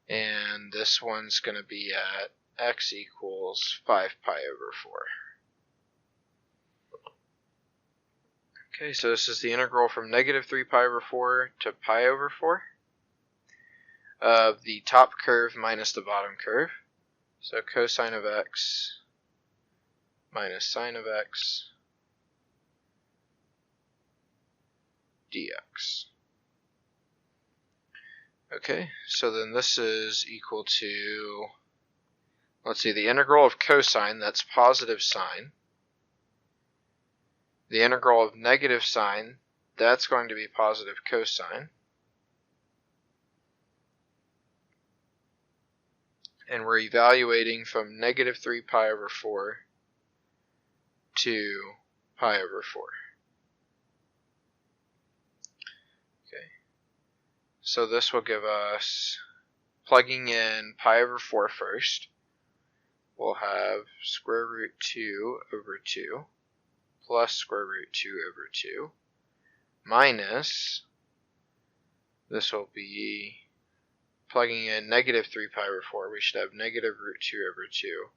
And this one's going to be at x equals 5 pi over 4. Okay, so this is the integral from negative 3 pi over 4 to pi over 4 of the top curve minus the bottom curve. So cosine of x minus sine of x dx. Okay, so then this is equal to, let's see, the integral of cosine, that's positive sine. The integral of negative sine, that's going to be positive cosine. And we're evaluating from negative 3 pi over 4 to pi over 4. Okay. So this will give us, plugging in pi over 4 first, we'll have square root 2 over 2 plus square root 2 over 2 minus, this will be plugging in negative 3 pi over 4, we should have negative root 2 over 2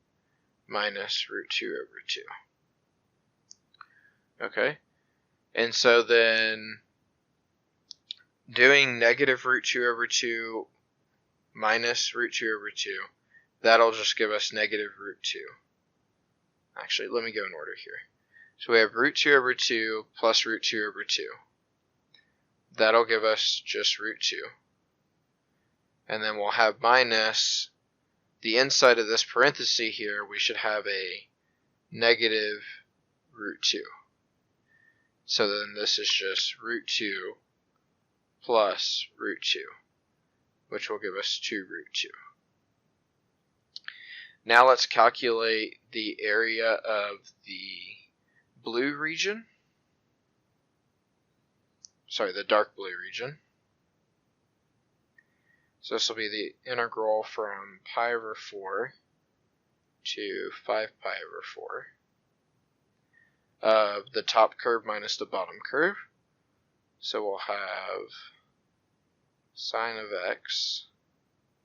minus root 2 over 2. Okay, and so then doing negative root 2 over 2 minus root 2 over 2, that'll just give us negative root 2. Actually, let me go in order here. So we have root 2 over 2 plus root 2 over 2. That'll give us just root 2. And then we'll have minus the inside of this parenthesis here, we should have a negative root 2. So then this is just root 2 plus root 2, which will give us 2 root 2. Now let's calculate the area of the blue region. the dark blue region. So this will be the integral from pi over 4 to 5 pi over 4 of the top curve minus the bottom curve. So we'll have sine of x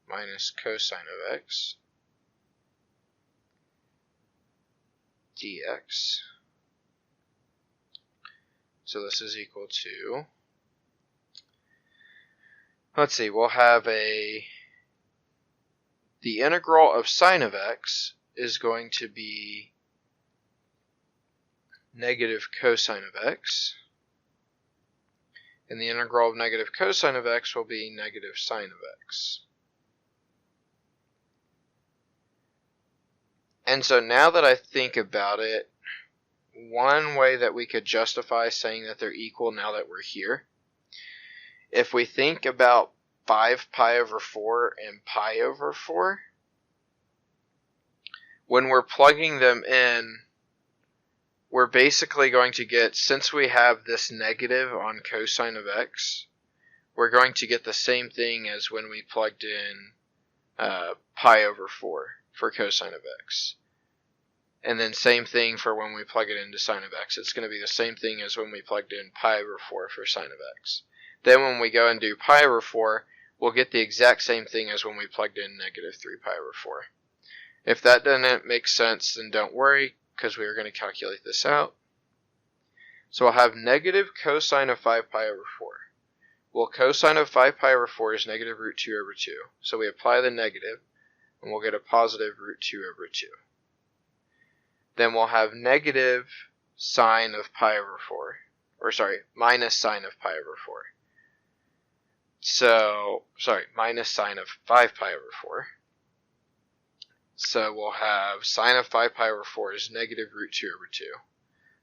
minus cosine of x dx. So this is equal to, let's see, we'll have the integral of sine of x is going to be negative cosine of x, and the integral of negative cosine of x will be negative sine of x. And so now that I think about it, one way that we could justify saying that they're equal now that we're here, if we think about 5 pi over 4 and pi over 4, when we're plugging them in, we're basically going to get, since we have this negative on cosine of x, we're going to get the same thing as when we plugged in pi over 4 for cosine of x. And then same thing for when we plug it into sine of x. It's going to be the same thing as when we plugged in pi over 4 for sine of x. Then when we go and do pi over 4, we'll get the exact same thing as when we plugged in negative 3 pi over 4. If that doesn't make sense, then don't worry, because we are going to calculate this out. So we'll have negative cosine of 5 pi over 4. Well, cosine of 5 pi over 4 is negative root 2 over 2. So we apply the negative, and we'll get a positive root 2 over 2. Then we'll have negative sine of pi over 4. Or sorry, minus sine of pi over 4. So, minus sine of 5 pi over 4. So we'll have sine of 5 pi over 4 is negative root 2 over 2.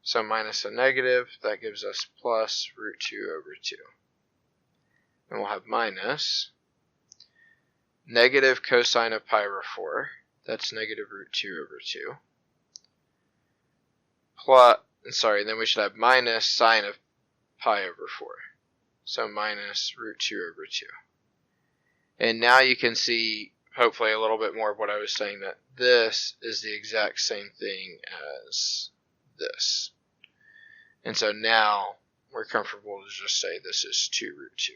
So minus a negative, that gives us plus root 2 over 2. And we'll have minus negative cosine of pi over 4. That's negative root 2 over 2. Then we should have minus sine of pi over 4. So minus root 2 over 2. And now you can see, hopefully, a little bit more of what I was saying, that this is the exact same thing as this. And so now we're comfortable to just say this is 2 root 2.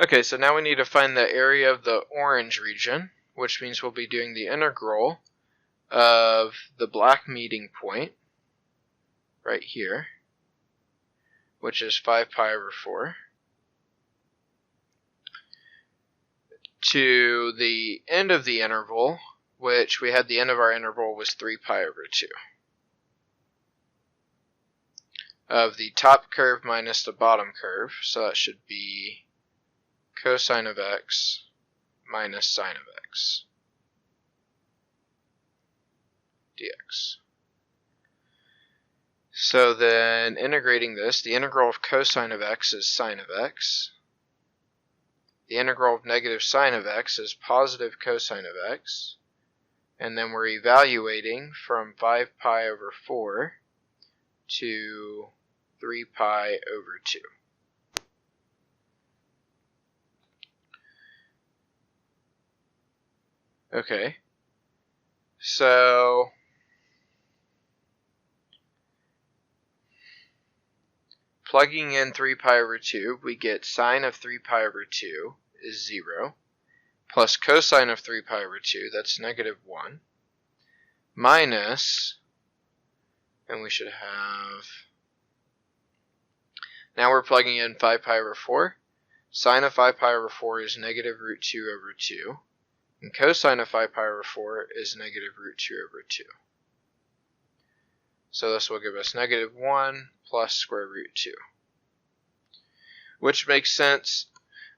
Okay, so now we need to find the area of the orange region, which means we'll be doing the integral of the black meeting point right here, which is 5 pi over 4, to the end of the interval, which we had the end of our interval was 3 pi over 2, of the top curve minus the bottom curve, so that should be cosine of x minus sine of x dx. So then integrating this, the integral of cosine of x is sine of x. The integral of negative sine of x is positive cosine of x. And then we're evaluating from 5 pi over 4 to 3 pi over 2. Okay, so plugging in 3 pi over 2, we get sine of 3 pi over 2 is 0, plus cosine of 3 pi over 2, that's negative 1, minus, and we should have, now we're plugging in 5 pi over 4. Sine of 5 pi over 4 is negative root 2 over 2. And cosine of 5 pi over 4 is negative root 2 over 2. So this will give us negative 1 plus square root 2. Which makes sense.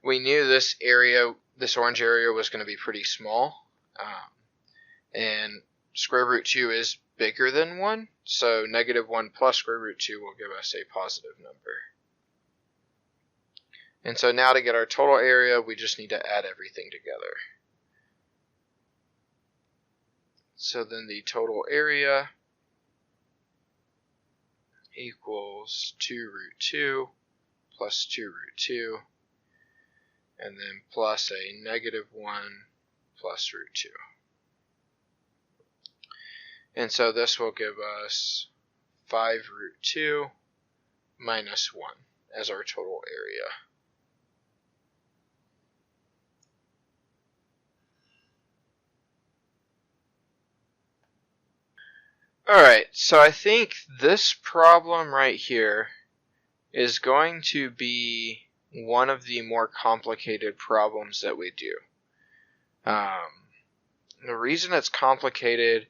We knew this area, this orange area, was going to be pretty small. And square root 2 is bigger than 1. So negative 1 plus square root 2 will give us a positive number. And so now to get our total area, we just need to add everything together. So then the total area equals 2 root 2 plus 2 root 2, and then plus a negative 1 plus root 2. And so this will give us 5 root 2 minus 1 as our total area. Alright, so I think this problem right here is going to be one of the more complicated problems that we do. The reason it's complicated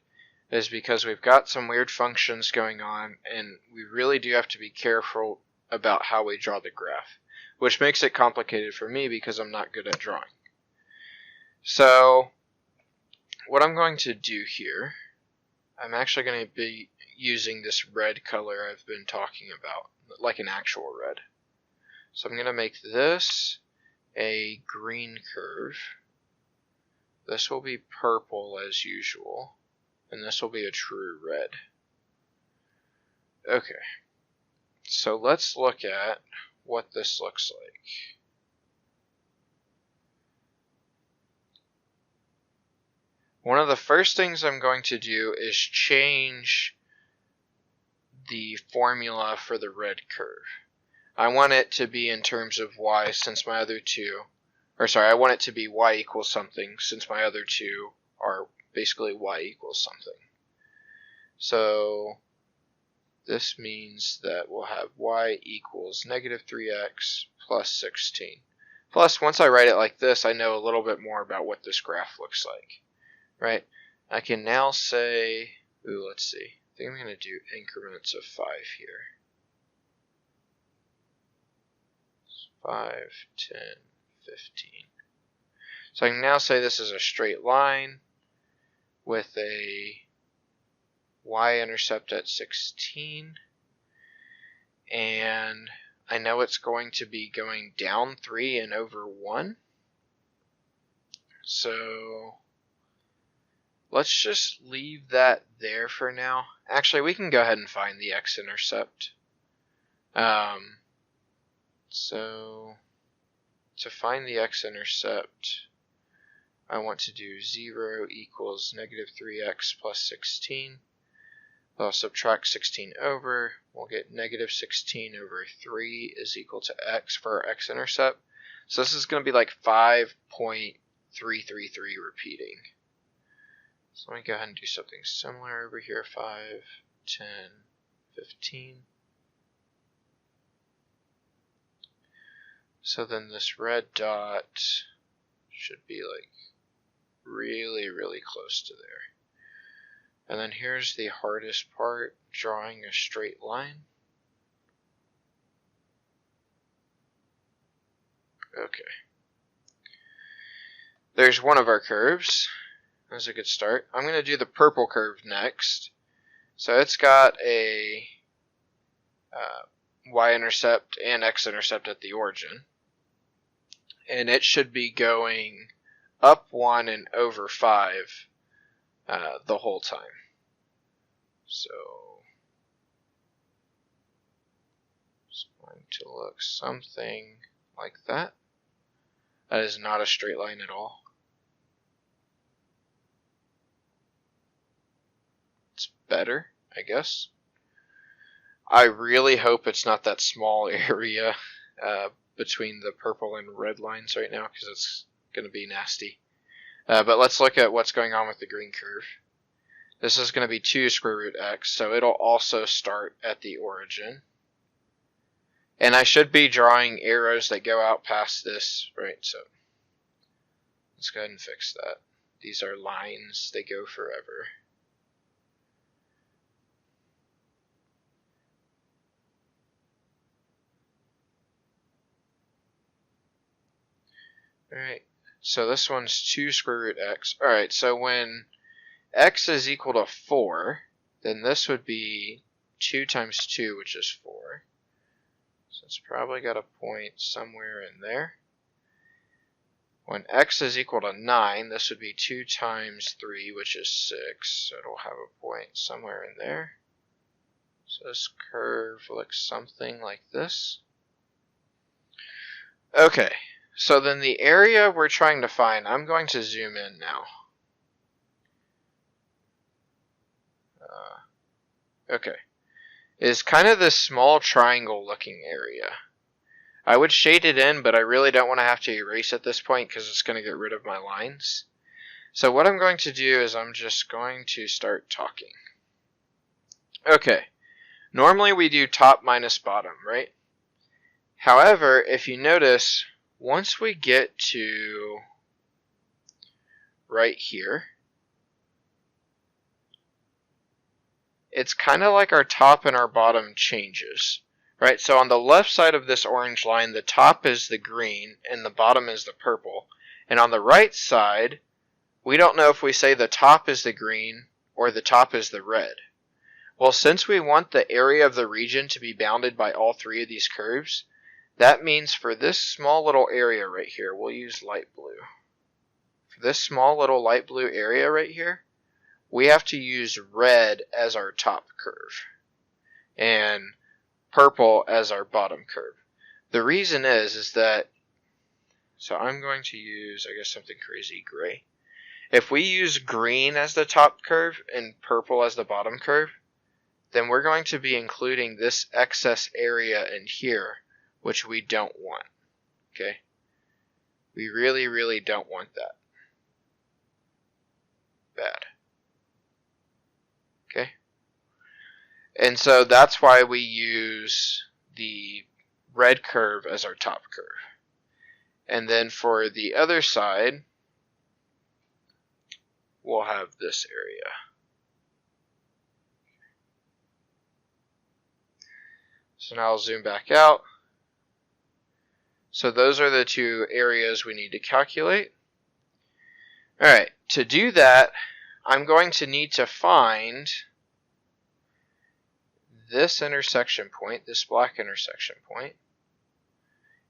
is because we've got some weird functions going on, and we really do have to be careful about how we draw the graph, which makes it complicated for me because I'm not good at drawing. So what I'm going to do here, I'm actually going to be using this red color I've been talking about, like an actual red. So I'm going to make this a green curve. This will be purple as usual, and this will be a true red. Okay, so let's look at what this looks like. One of the first things I'm going to do is change the formula for the red curve. I want it to be in terms of y since my other two, I want it to be y equals something since my other two are basically y equals something. So this means that we'll have y equals negative 3x plus 16. Plus, once I write it like this, I know a little bit more about what this graph looks like. Right? I can now say, let's see. I think I'm going to do increments of 5 here. 5, 10, 15. So I can now say this is a straight line with a y-intercept at 16. And I know it's going to be going down 3 and over 1. So let's just leave that there for now. Actually, we can go ahead and find the x-intercept. So to find the x-intercept, I want to do 0 equals negative 3x plus 16. I'll subtract 16 over. We'll get negative 16 over 3 is equal to x for our x-intercept. So this is going to be like 5.333 repeating. So let me go ahead and do something similar over here. 5, 10, 15. So then this red dot should be like really, really close to there. And then here's the hardest part, drawing a straight line. Okay. There's one of our curves. That's a good start. I'm going to do the purple curve next. So it's got a y-intercept and x-intercept at the origin. And it should be going up 1 and over 5 the whole time. So it's going to look something like that. That is not a straight line at all. It's better, I guess. I really hope it's not that small area between the purple and red lines right now, because it's going to be nasty. But let's look at what's going on with the green curve. This is going to be 2 square root x, so it'll also start at the origin. And I should be drawing arrows that go out past this, right? So let's go ahead and fix that. These are lines, they go forever. Alright, so this one's 2 square root x. Alright, so when x is equal to 4, then this would be 2 times 2, which is 4. So it's probably got a point somewhere in there. When x is equal to 9, this would be 2 times 3, which is 6. So it'll have a point somewhere in there. So this curve looks something like this. Okay, so then the area we're trying to find, I'm going to zoom in now. Okay, is kind of this small triangle looking area. I would shade it in, but I really don't want to have to erase at this point because it's going to get rid of my lines. So what I'm going to do is I'm just going to start talking. Okay, normally we do top minus bottom, right? However, if you notice, once we get to right here, it's kind of like our top and our bottom changes, right? So on the left side of this orange line, the top is the green and the bottom is the purple. And on the right side, we don't know if we say the top is the green or the top is the red. Well, since we want the area of the region to be bounded by all three of these curves, that means for this small little area right here, we'll use light blue. For this small little light blue area right here, we have to use red as our top curve and purple as our bottom curve. The reason is that, so I'm going to use, I guess, something crazy gray. If we use green as the top curve and purple as the bottom curve, then we're going to be including this excess area in here, which we don't want. Okay? We really, really don't want that. Bad. Okay? And so that's why we use the red curve as our top curve. And then for the other side, we'll have this area. So now I'll zoom back out. So those are the two areas we need to calculate. Alright, to do that, I'm going to need to find this intersection point, this black intersection point,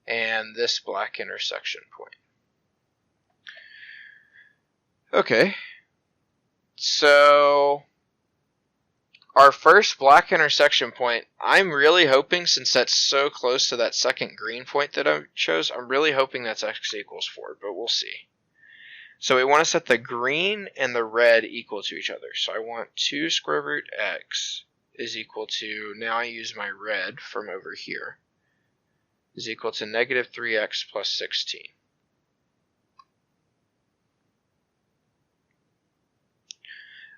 and this black intersection point. Okay, so our first black intersection point, I'm really hoping, since that's so close to that second green point that I chose, I'm really hoping that's x equals 4, but we'll see. So we want to set the green and the red equal to each other. So I want 2 square root x is equal to, now I use my red from over here, is equal to negative 3x plus 16.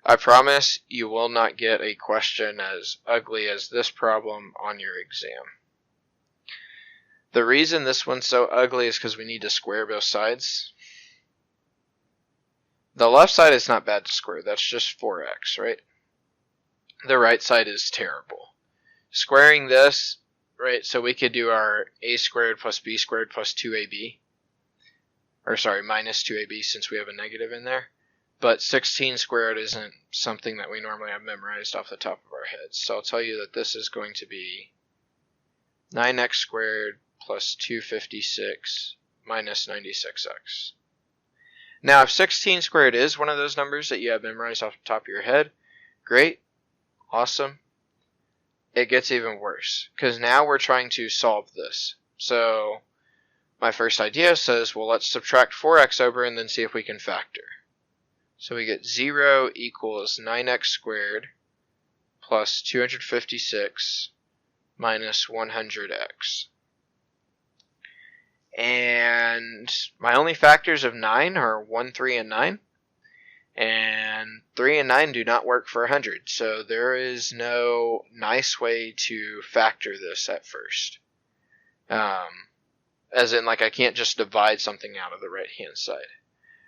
I promise you will not get a question as ugly as this problem on your exam. The reason this one's so ugly is because we need to square both sides. The left side is not bad to square, that's just 4x, right? The right side is terrible. Squaring this, right, so we could do our a squared plus b squared plus 2ab. Or sorry, minus 2ab since we have a negative in there. But 16 squared isn't something that we normally have memorized off the top of our heads. So I'll tell you that this is going to be 9x squared plus 256 minus 96x. Now, if 16 squared is one of those numbers that you have memorized off the top of your head, great, awesome. It gets even worse, because now we're trying to solve this. So my first idea says, well, let's subtract 4x over and then see if we can factor. So we get 0 equals 9x squared plus 256 minus 100x. And my only factors of 9 are 1, 3, and 9. And 3 and 9 do not work for 100. So there is no nice way to factor this at first. As in, like, I can't just divide something out of the right-hand side.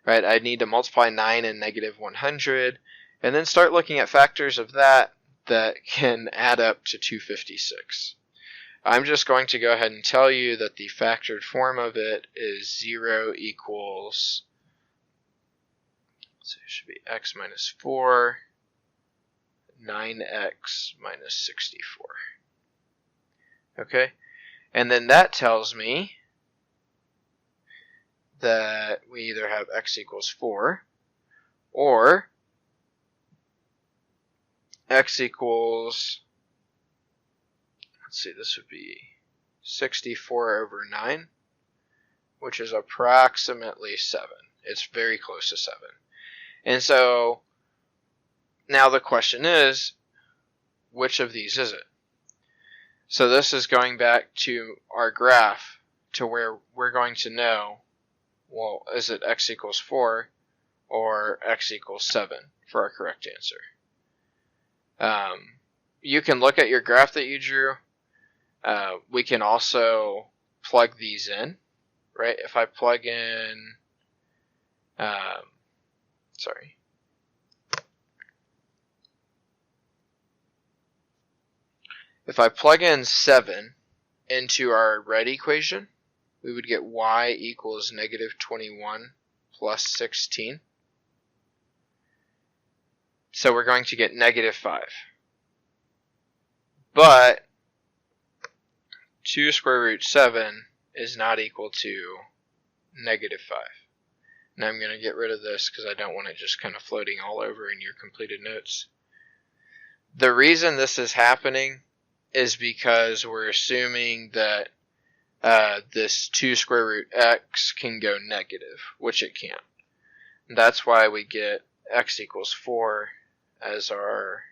Right, I'd need to multiply 9 and negative 100, and then start looking at factors of that can add up to 256. I'm just going to go ahead and tell you that the factored form of it is 0 equals, so it should be x minus 4, 9x minus 64. Okay, and then that tells me that we either have x equals 4 or x equals let's see, this would be 64 over 9, which is approximately 7. It's very close to 7. And so now the question is, which of these is it? So this is going back to our graph to where we're going to know, well, is it x equals 4 or x equals 7 for our correct answer? You can look at your graph that you drew. We can also plug these in, right? If I plug in, if I plug in 7 into our red equation, we would get y equals negative 21 plus 16. So we're going to get negative 5. But 2 square root 7 is not equal to negative 5. Now I'm going to get rid of this because I don't want it just kind of floating all over in your completed notes. The reason this is happening is because we're assuming that this 2 square root x can go negative, which it can't. That's why we get x equals 4 as our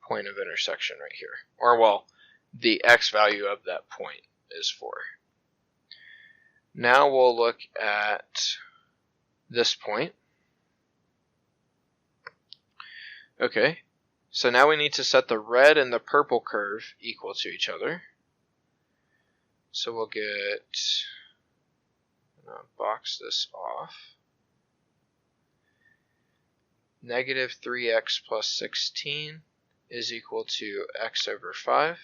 point of intersection right here. Or, well, the x value of that point is 4. Now we'll look at this point. Okay, so now we need to set the red and the purple curve equal to each other. So we'll get, box this off. Negative 3x plus 16 is equal to x over 5.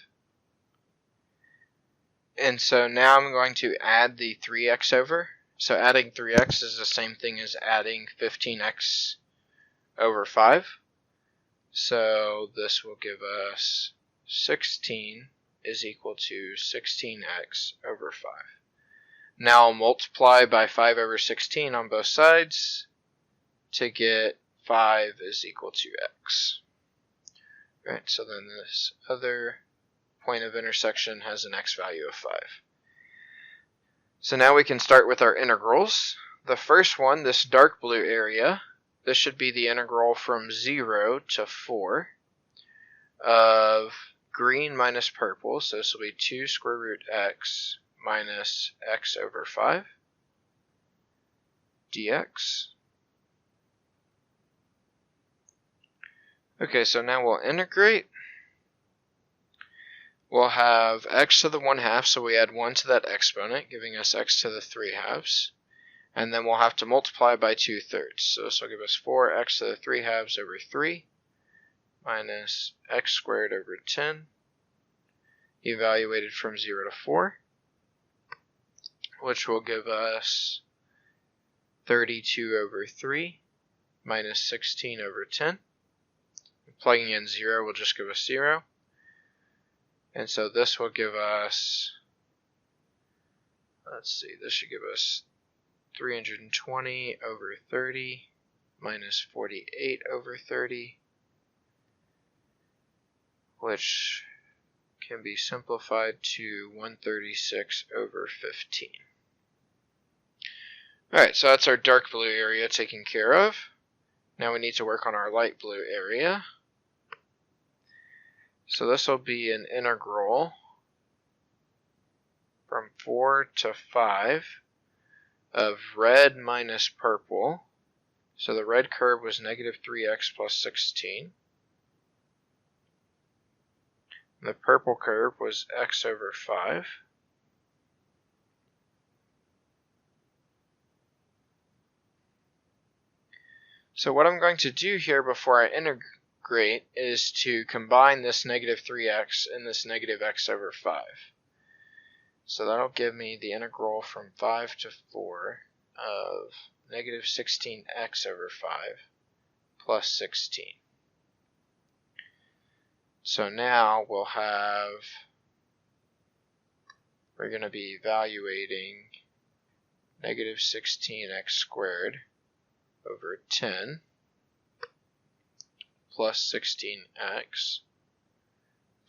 And so now I'm going to add the 3x over. So adding 3x is the same thing as adding 15x over 5. So this will give us 16 is equal to 16x over 5. Now I'll multiply by 5 over 16 on both sides to get 5 is equal to x. Right, so then this other point of intersection has an x value of 5. So now we can start with our integrals. The first one, this dark blue area, this should be the integral from 0 to 4 of green minus purple. So this will be 2 square root x minus x over 5 dx. Okay, so now we'll integrate. We'll have x to the 1/2, so we add 1 to that exponent, giving us x to the 3/2. And then we'll have to multiply by 2/3. So this will give us 4x to the 3/2 over 3 minus x squared over 10, evaluated from 0 to 4, which will give us 32 over 3 minus 16 over 10. Plugging in 0 will just give us 0. And so this will give us, let's see, this should give us 320 over 30 minus 48 over 30, which can be simplified to 136 over 15. Alright, so that's our dark blue area taken care of. Now we need to work on our light blue area. So this will be an integral from 4 to 5 of red minus purple. So the red curve was negative 3x plus 16. The purple curve was x over 5. So what I'm going to do here before I integrate is to combine this negative 3x and this negative x over 5. So that'll give me the integral from 5 to 4 of negative 16x over 5 plus 16. So now we're going to be evaluating negative 16x squared over 10 plus 16x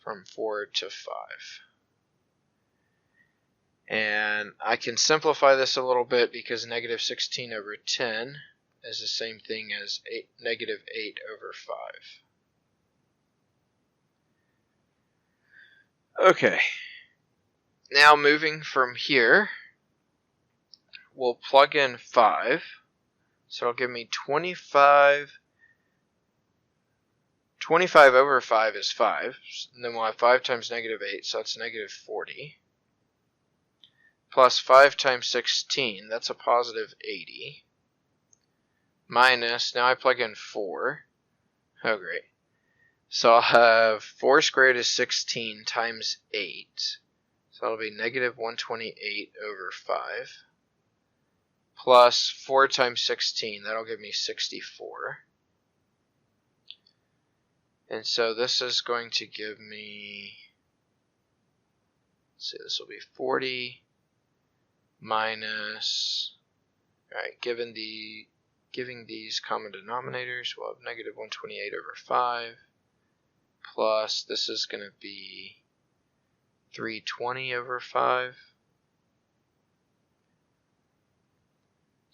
from 4 to 5. And I can simplify this a little bit because negative 16 over 10 is the same thing as negative 8 over 5. Okay, now moving from here, we'll plug in 5. So it'll give me 25. 25 over 5 is 5. And then we'll have 5 times negative 8, so that's negative 40. Plus 5 times 16, that's a positive 80. Minus, now I plug in 4. Oh, great. So I'll have 4 squared is 16 times 8. So that'll be negative 128 over 5. Plus 4 times 16, that'll give me 64. And so this is going to give me, let's see, this will be 40 minus, alright, giving these common denominators, we'll have negative 128 over 5, plus this is going to be 320 over 5.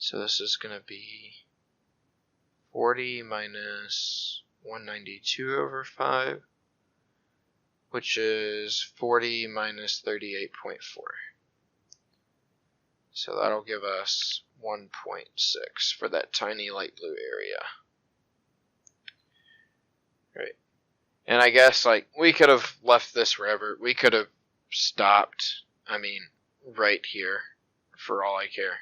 So this is going to be 40 minus 192 over 5, which is 40 minus 38.4. So that'll give us 1.6 for that tiny light blue area. Right. And I guess, like, we could have left this wherever. We could have stopped, right here, for all I care.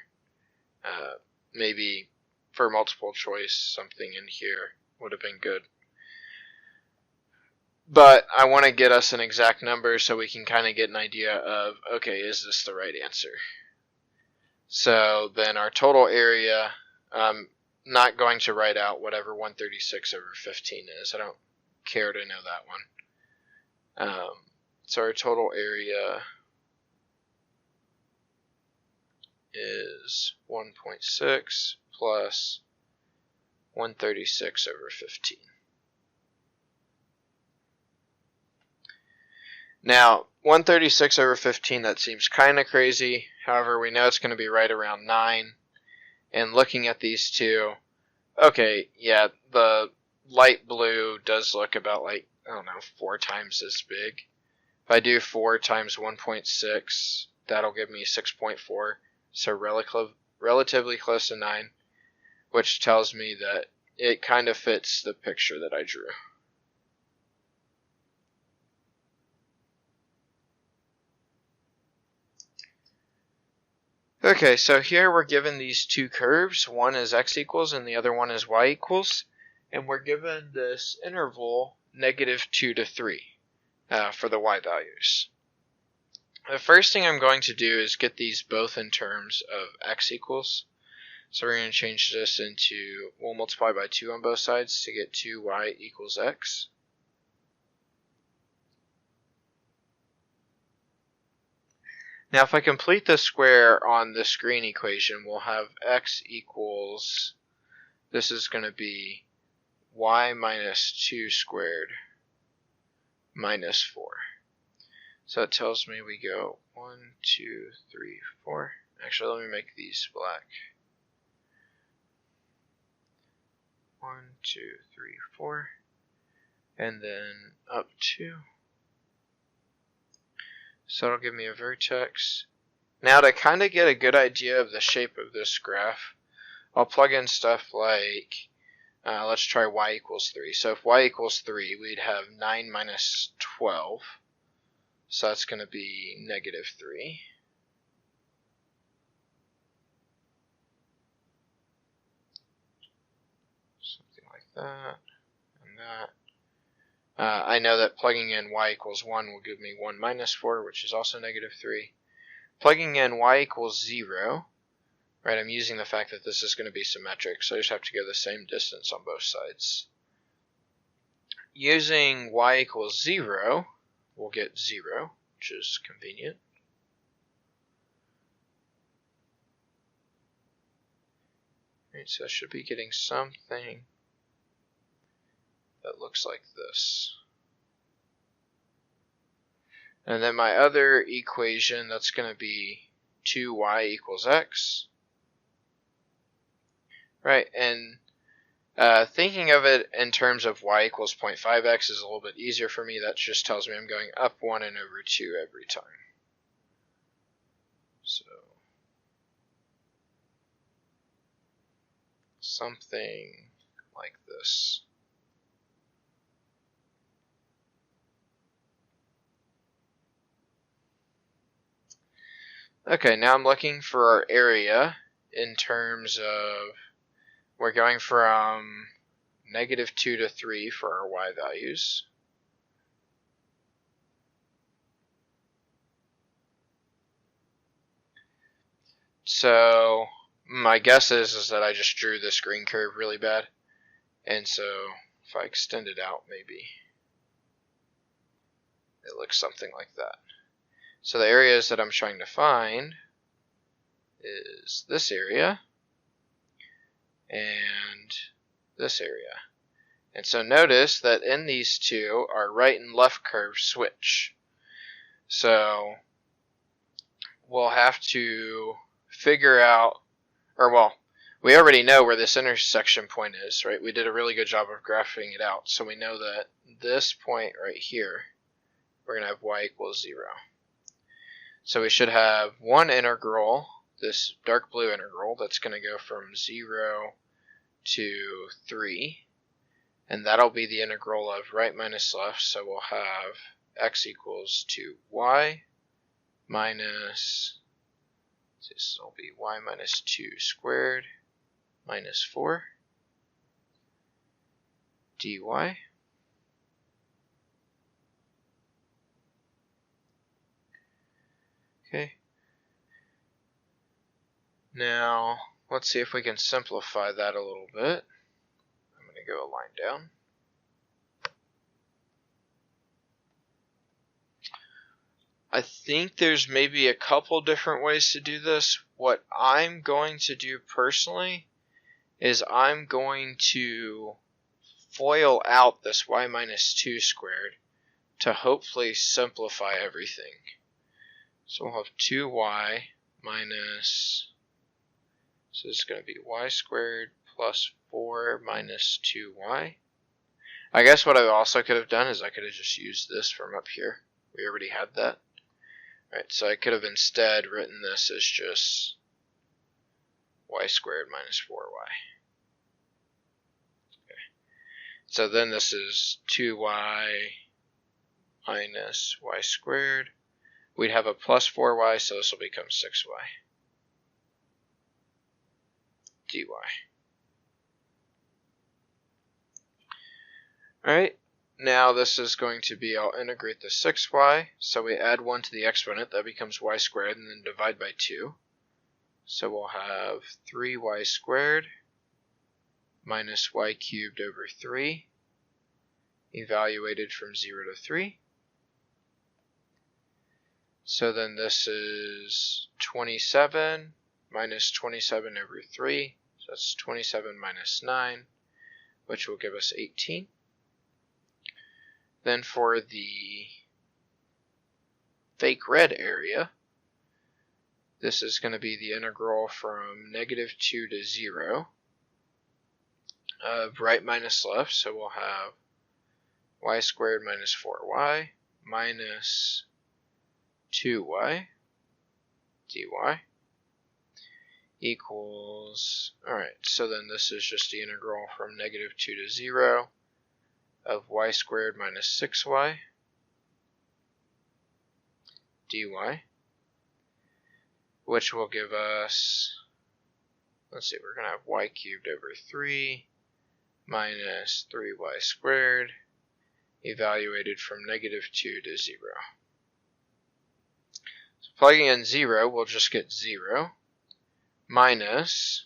Maybe for multiple choice, something in here would have been good. But I want to get us an exact number so we can kind of get an idea of, okay, is this the right answer? So then our total area, I'm not going to write out whatever 136 over 15 is. I don't care to know that one. So our total area is 1.6 plus 136 over 15. Now, 136 over 15, that seems kind of crazy. However, we know it's going to be right around 9. And looking at these two, okay, yeah, the light blue does look about like, 4 times as big. If I do 4 times 1.6, that'll give me 6.4. So relatively close to 9, which tells me that it kind of fits the picture that I drew. Okay, so here we're given these two curves. One is x equals and the other one is y equals. And we're given this interval negative 2 to 3 for the y values. The first thing I'm going to do is get these both in terms of x equals. So we're going to change this into, we'll multiply by 2 on both sides to get 2y equals x. Now if I complete the square on the screen equation, we'll have x equals, this is going to be y minus 2 squared minus 4. So it tells me we go 1, 2, 3, 4. Actually, let me make these black. 1, 2, 3, 4. And then up 2. So it'll give me a vertex. Now to kind of get a good idea of the shape of this graph, I'll plug in stuff like, let's try y equals 3. So if y equals 3, we'd have 9 minus 12. So that's going to be negative 3. Something like that, and that. I know that plugging in y equals 1 will give me 1 minus 4, which is also negative 3. Plugging in y equals 0, right, I'm using the fact that this is going to be symmetric, so I just have to go the same distance on both sides. Using y equals 0, we'll get 0, which is convenient. Right, so I should be getting something that looks like this. And then my other equation, that's going to be 2y equals x. Right, and thinking of it in terms of y equals 0.5x is a little bit easier for me. That just tells me I'm going up 1 and over 2 every time. So something like this. Okay, now I'm looking for our area in terms of, we're going from -2 to 3 for our y values. So my guess is that I just drew this green curve really bad. And so if I extend it out, maybe it looks something like that. So the areas that I'm trying to find is this area and this area. And so notice that in these two, our right and left curves switch. So we'll have to figure out, or well, we already know where this intersection point is, right? We did a really good job of graphing it out. So we know that this point right here, we're going to have y equals 0. So we should have one integral, this dark blue integral, that's going to go from 0 to 3. And that'll be the integral of right minus left. So we'll have x equals 2y minus, this will be y minus 2 squared minus 4 dy. Okay. Now, let's see if we can simplify that a little bit. I'm going to go a line down. I think there's maybe a couple different ways to do this. What I'm going to do personally is I'm going to FOIL out this y minus 2 squared to hopefully simplify everything. So we'll have 2y minus, so this is going to be y squared plus 4 minus 2y. I guess what I also could have done is I could have just used this from up here. We already had that. Right, so I could have instead written this as just y squared minus 4y. Okay. So then this is 2y minus y squared. We'd have a plus 4y, so this will become 6y dy. Alright, now this is going to be, I'll integrate the 6y, so we add 1 to the exponent, that becomes y squared, and then divide by 2. So we'll have 3y squared minus y cubed over 3, evaluated from 0 to 3. So then this is 27 minus 27 over 3, so that's 27 minus 9, which will give us 18. Then for the fake red area, this is going to be the integral from -2 to 0 of right minus left, so we'll have y squared minus 4y minus 2y dy equals, alright, so then this is just the integral from -2 to 0 of y squared minus 6y dy, which will give us, let's see, we're going to have y cubed over 3 minus 3y squared, evaluated from -2 to 0. So plugging in 0, we'll just get 0, minus,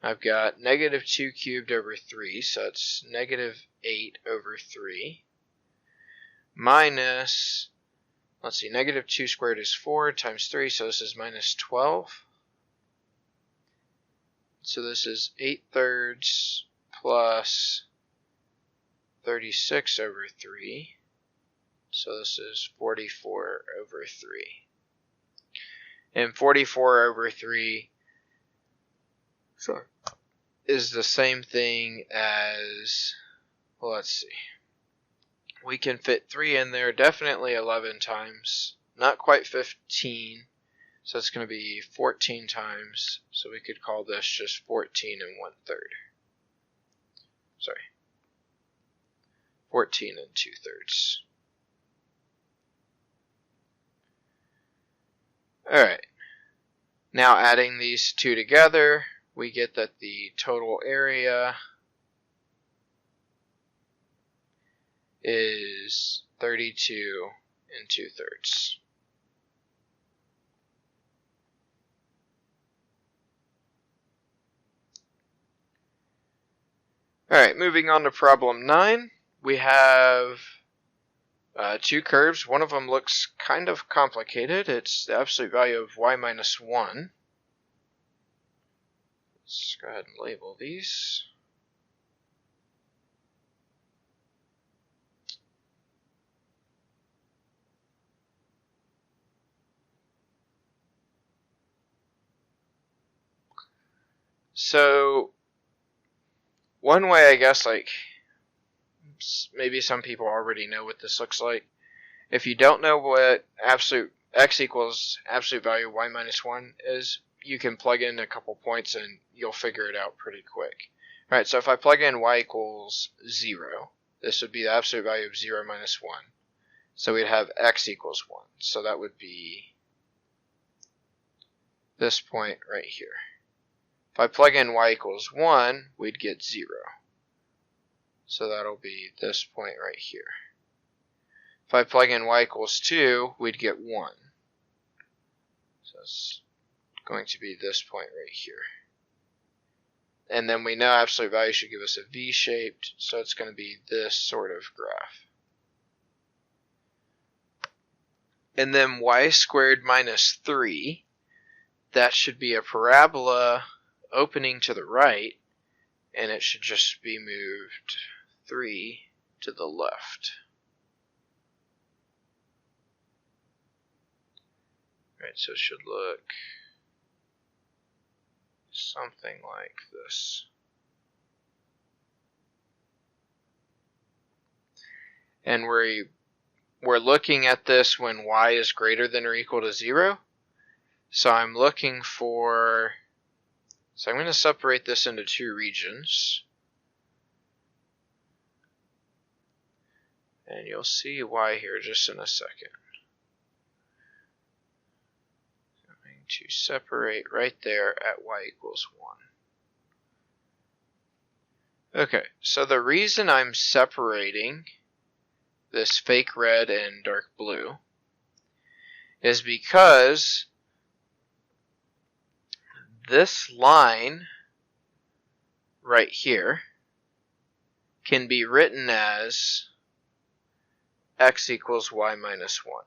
I've got -2 cubed over 3, so it's -8 over 3, minus, let's see, -2 squared is 4 times 3, so this is minus 12. So this is 8/3 plus 36 over 3 So this is 44 over 3. And 44 over 3 is the same thing as, well, let's see. We can fit 3 in there, definitely 11 times. Not quite 15, so it's going to be 14 times. So we could call this just 14 1/3. Sorry. 14 2/3. Alright. Now adding these two together, we get that the total area is 32 2/3. Alright, moving on to problem 9. We have two curves. One of them looks kind of complicated. It's the absolute value of y minus 1. Let's go ahead and label these. So, one way, I guess, like, maybe some people already know what this looks like. If you don't know what absolute x equals absolute value y minus 1 is, you can plug in a couple points and you'll figure it out pretty quick. Alright, so if I plug in y equals 0, this would be the absolute value of 0 minus 1. So we'd have x equals 1. So that would be this point right here. If I plug in y equals 1, we'd get 0. So that'll be this point right here. If I plug in y equals 2, we'd get 1. So it's going to be this point right here. And then we know absolute value should give us a V-shaped, so it's going to be this sort of graph. And then y squared minus 3, that should be a parabola opening to the right, and it should just be moved 3 to the left. Right, so it should look something like this. And we're looking at this when y is greater than or equal to 0. So I'm looking for, so I'm going to separate this into two regions. And you'll see why here just in a second. I'm going to separate right there at y equals 1. Okay, so the reason I'm separating this fake red and dark blue is because this line right here can be written as x equals y minus 1.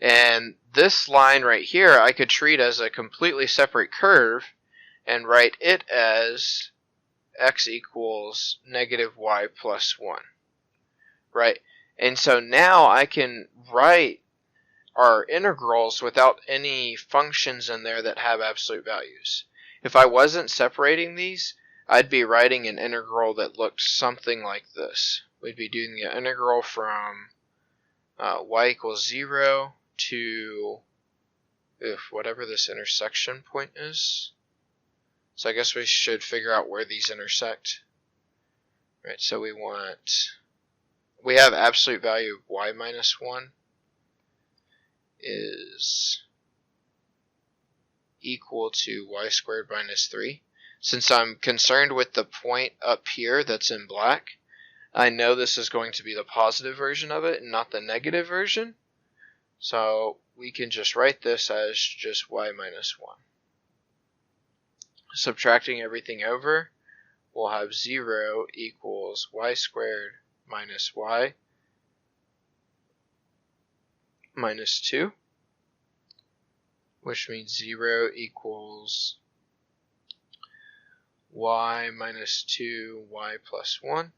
And this line right here I could treat as a completely separate curve and write it as x equals negative y plus 1. Right? And so now I can write our integrals without any functions in there that have absolute values. If I wasn't separating these, I'd be writing an integral that looked something like this. We'd be doing the integral from y equals 0 to whatever this intersection point is. So I guess we should figure out where these intersect. Right, so we have absolute value of y minus 1 is equal to y squared minus 3. Since I'm concerned with the point up here that's in black, I know this is going to be the positive version of it and not the negative version. So we can just write this as just y minus 1. Subtracting everything over, we'll have 0 equals y squared minus y minus 2, which means 0 equals y minus 2 y plus 1.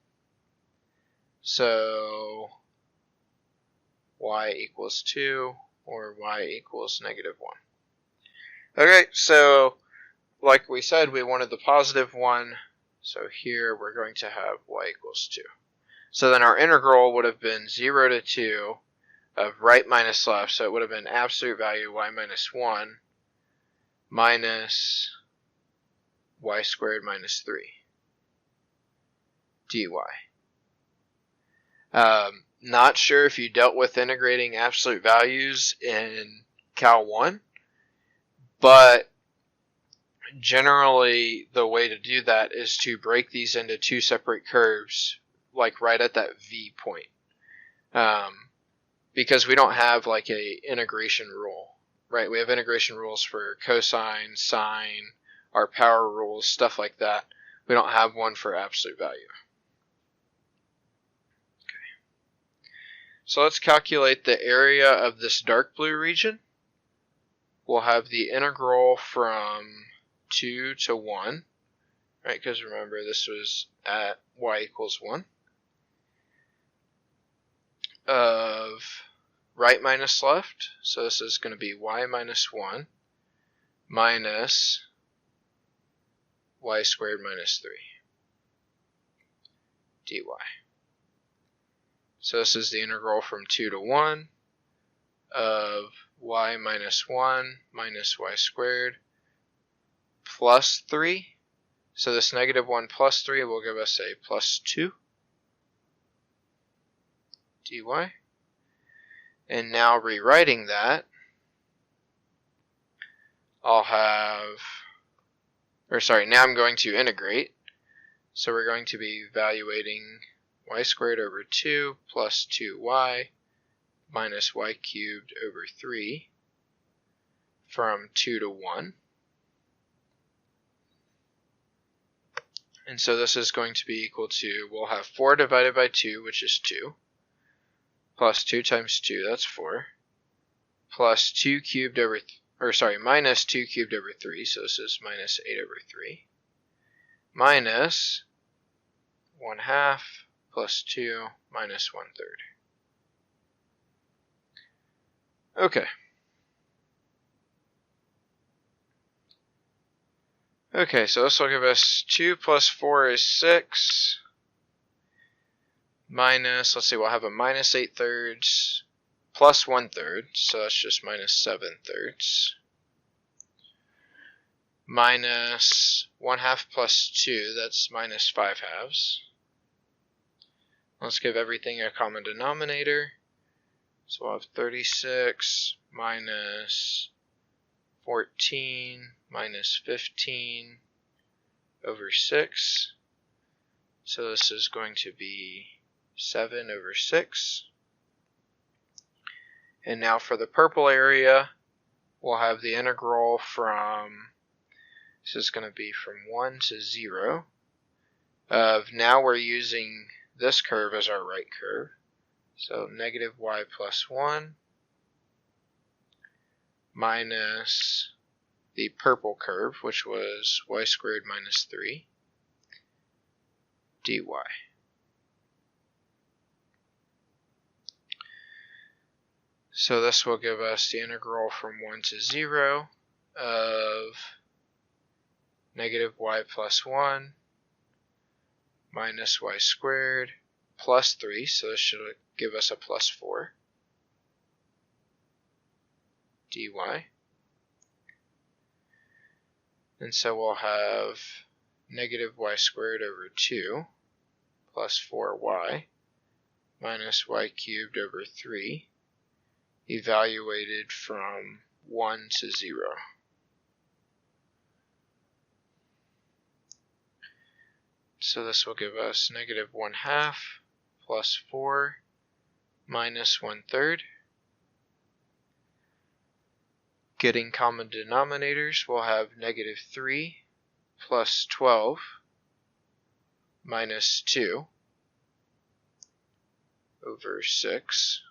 So y equals 2 or y equals negative 1. Okay, so like we said, we wanted the positive 1. So here we're going to have y equals 2. So then our integral would have been 0 to 2 of right minus left. So it would have been absolute value y minus 1 minus y squared minus 3 dy. Not sure if you dealt with integrating absolute values in Cal 1, but generally the way to do that is to break these into two separate curves, like right at that V point. Because we don't have like a integration rule, right? We have integration rules for cosine, sine, our power rules, stuff like that. We don't have one for absolute value. So let's calculate the area of this dark blue region. We'll have the integral from 2 to 1, right? Because remember, this was at y equals 1, of right minus left. So this is going to be y minus 1 minus y squared minus 3 dy. So this is the integral from 2 to 1 of y minus 1 minus y squared plus 3. So this negative 1 plus 3 will give us a plus 2 dy. And now rewriting that, now I'm going to integrate. So we're going to be evaluating y squared over 2 plus 2y minus y cubed over 3 from 2 to 1. And so this is going to be equal to, we'll have 4 divided by 2, which is 2, plus 2 times 2, that's 4, plus 2 cubed over, minus 2 cubed over 3, so this is minus 8 over 3, minus 1/2 plus 2 minus 1/3. Okay. Okay, so this will give us 2 plus 4 is 6, minus, let's see, we'll have a minus 8/3 plus 1/3, so that's just minus 7/3, minus 1/2 plus 2, that's minus 5/2. Let's give everything a common denominator, so we'll have 36 minus 14 minus 15 over 6. So this is going to be 7 over 6. And now for the purple area, we'll have the integral from, this is going to be from 1 to 0, of, now we're using this curve as our right curve. So negative y plus 1 minus the purple curve, which was y squared minus 3 dy. So this will give us the integral from 1 to 0 of negative y plus 1 minus y squared plus 3, so this should give us a plus 4 dy. And so we'll have negative y squared over 2 plus 4y minus y cubed over 3 evaluated from 1 to 0. So this will give us negative 1/2 plus 4 minus 1/3. Getting common denominators, we'll have negative 3 plus 12 minus 2 over 6,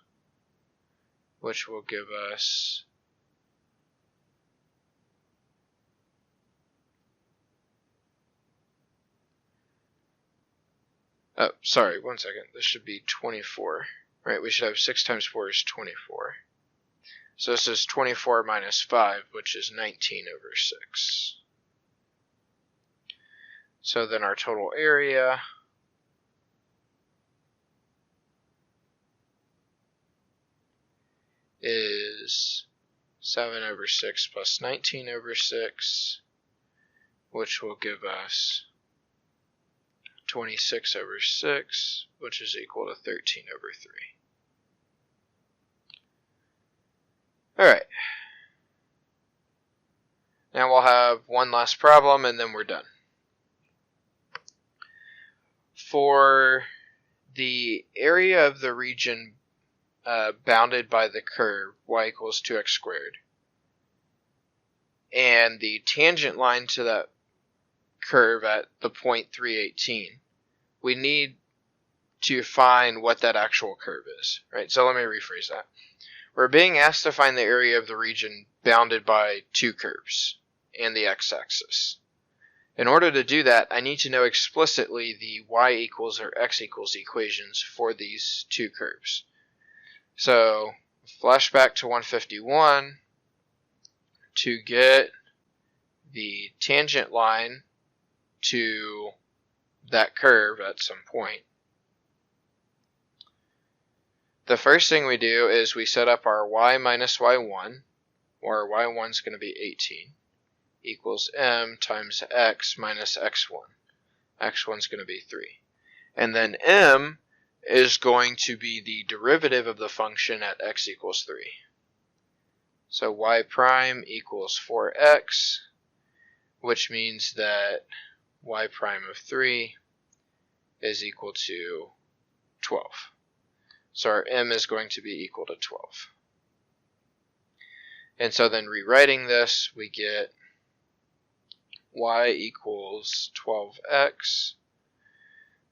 which will give us Oh, sorry, 1 second. This should be 24. Right, we should have 6 times 4 is 24. So this is 24 minus 5, which is 19 over 6. So then our total area is 7 over 6 plus 19 over 6, which will give us 26 over 6, which is equal to 13 over 3. Alright. Now we'll have one last problem and then we're done. For the area of the region bounded by the curve y equals 2x squared, and the tangent line to that curve at the point 318, we need to find what that actual curve is, right? So let me rephrase that. We're being asked to find the area of the region bounded by two curves and the x-axis. In order to do that, I need to know explicitly the y equals or x equals equations for these two curves. So, flashback to 151, to get the tangent line to that curve at some point, the first thing we do is we set up our y minus y1, where y1 is going to be 18, equals m times x minus x1. x1 is going to be 3. And then m is going to be the derivative of the function at x equals 3. So y prime equals 4x, which means that y prime of 3 is equal to 12. So our m is going to be equal to 12. And so then rewriting this, we get y equals 12x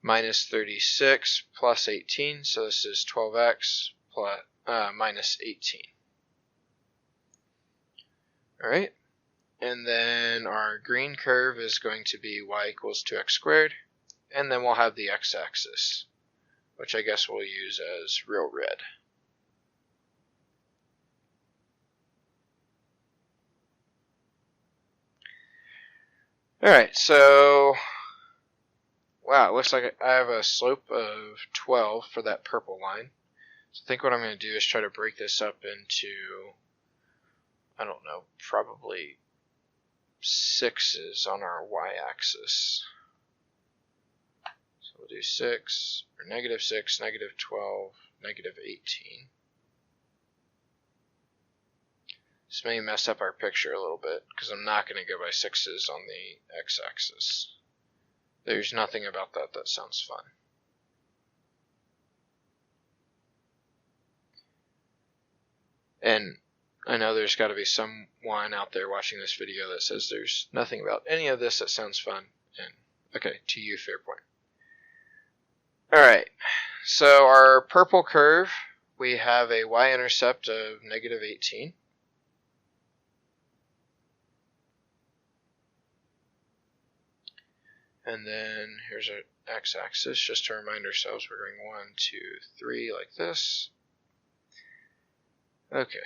minus 36 plus 18. So this is 12x plus, minus 18. Alright. And then our green curve is going to be y equals 2x squared. And then we'll have the x-axis, which I guess we'll use as real red. Alright, so wow, it looks like I have a slope of 12 for that purple line. So I think what I'm going to do is try to break this up into, I don't know, probably 6s on our y-axis. So we'll do 6, or negative 6, negative 12, negative 18. This may mess up our picture a little bit, because I'm not going to go by 6s on the x-axis. There's nothing about that that sounds fun. And I know there's got to be someone out there watching this video that says there's nothing about any of this that sounds fun. And okay, to you, fair point. Alright, so our purple curve, we have a y-intercept of negative 18. And then here's our x-axis, just to remind ourselves we're going 1, 2, 3 like this. Okay,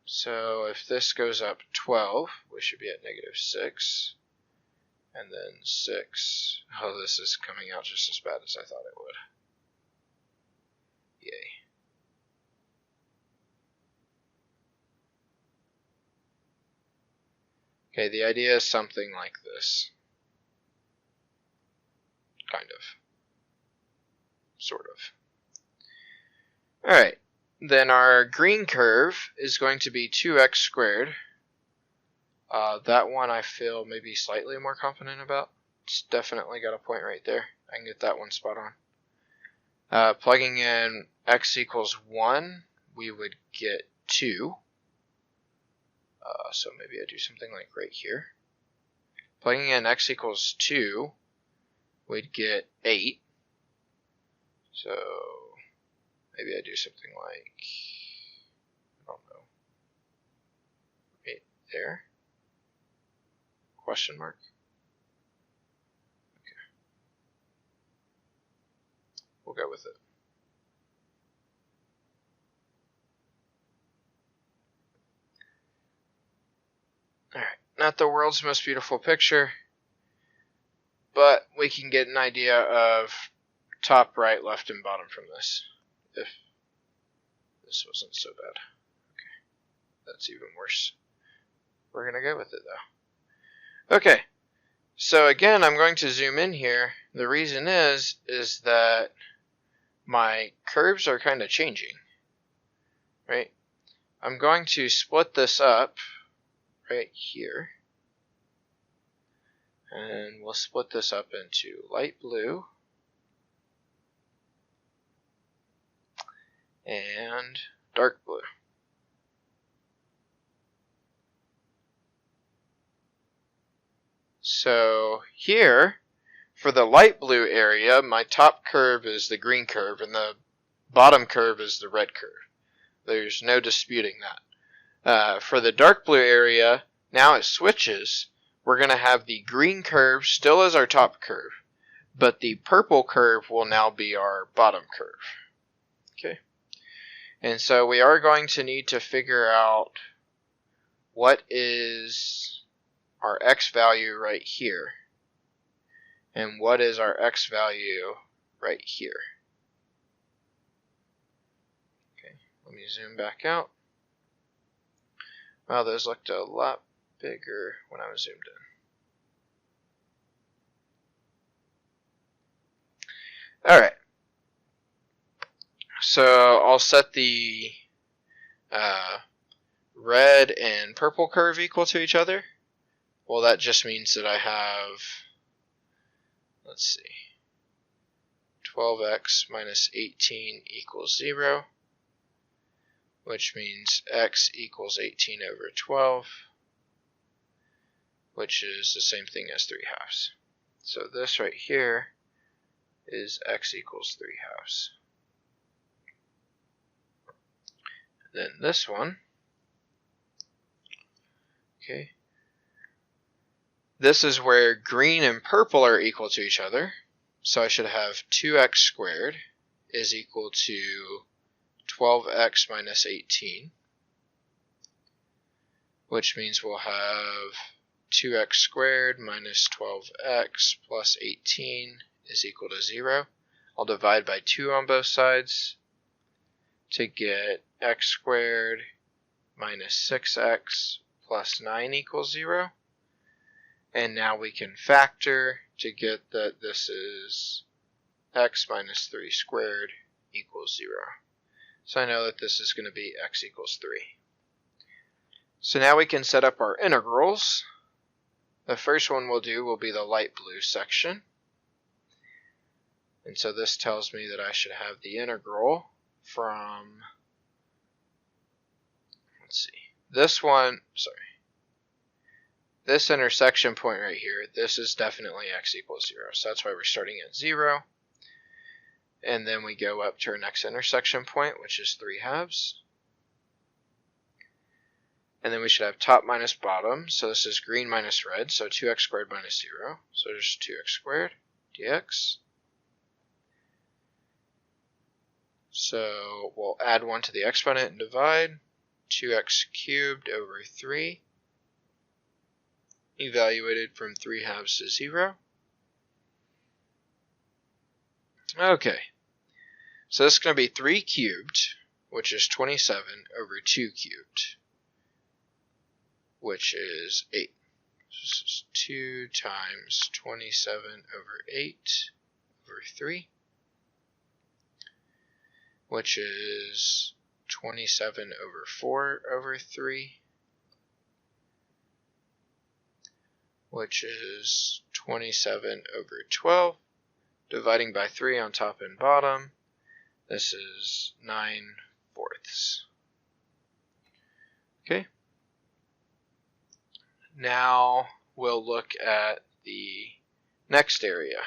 so if this goes up 12, we should be at negative 6. And then 6. Oh, this is coming out just as bad as I thought it would. Yay. Okay, the idea is something like this. Kind of. Sort of. Alright, then our green curve is going to be 2x squared. That one I feel maybe slightly more confident about. It's definitely got a point right there. I can get that one spot on. Plugging in x equals 1, we would get 2. So maybe I do something like right here. Plugging in x equals 2, we'd get 8. So maybe I do something like, I don't know, 8 there? Question mark? we'll go with it. Alright, not the world's most beautiful picture, but we can get an idea of top, right, left, and bottom from this, if this wasn't so bad. Okay, that's even worse. We're going to go with it, though. Okay, so again, I'm going to zoom in here. The reason is that my curves are kind of changing, right? I'm going to split this up right here, and we'll split this up into light blue and dark blue. So here, for the light blue area, my top curve is the green curve and the bottom curve is the red curve. There's no disputing that. For the dark blue area, now it switches. We're going to have the green curve still as our top curve, but the purple curve will now be our bottom curve. Okay. And so we are going to need to figure out what is our x value right here and what is our x value right here. Okay, let me zoom back out. Wow, those looked a lot bigger when I was zoomed in. Alright, so I'll set the red and purple curve equal to each other. Well, that just means that I have, let's see, 12x minus 18 equals 0, which means x equals 18 over 12, which is the same thing as 3/2. So this right here is x equals 3/2. Then this one, okay, this is where green and purple are equal to each other. So I should have 2x squared is equal to 12x minus 18, which means we'll have 2x squared minus 12x plus 18 is equal to 0. I'll divide by 2 on both sides to get x squared minus 6x plus 9 equals 0. And now we can factor to get that this is x minus 3 squared equals 0. So I know that this is going to be x equals 3. So now we can set up our integrals. The first one we'll do will be the light blue section. And so this tells me that I should have the integral from, let's see, this intersection point right here, this is definitely x equals 0. So that's why we're starting at 0. And then we go up to our next intersection point, which is 3/2. And then we should have top minus bottom. So this is green minus red, so 2x squared minus 0. So there's 2x squared dx. So we'll add 1 to the exponent and divide. 2x cubed over 3. Evaluated from 3/2 to 0. Okay, so this is going to be 3 cubed, which is 27 over 2 cubed, which is 8. So this is 2 times 27 over 8 over 3, which is 27 over 4 over 3, which is 27 over 12, dividing by 3 on top and bottom. This is 9/4. Okay. Now we'll look at the next area,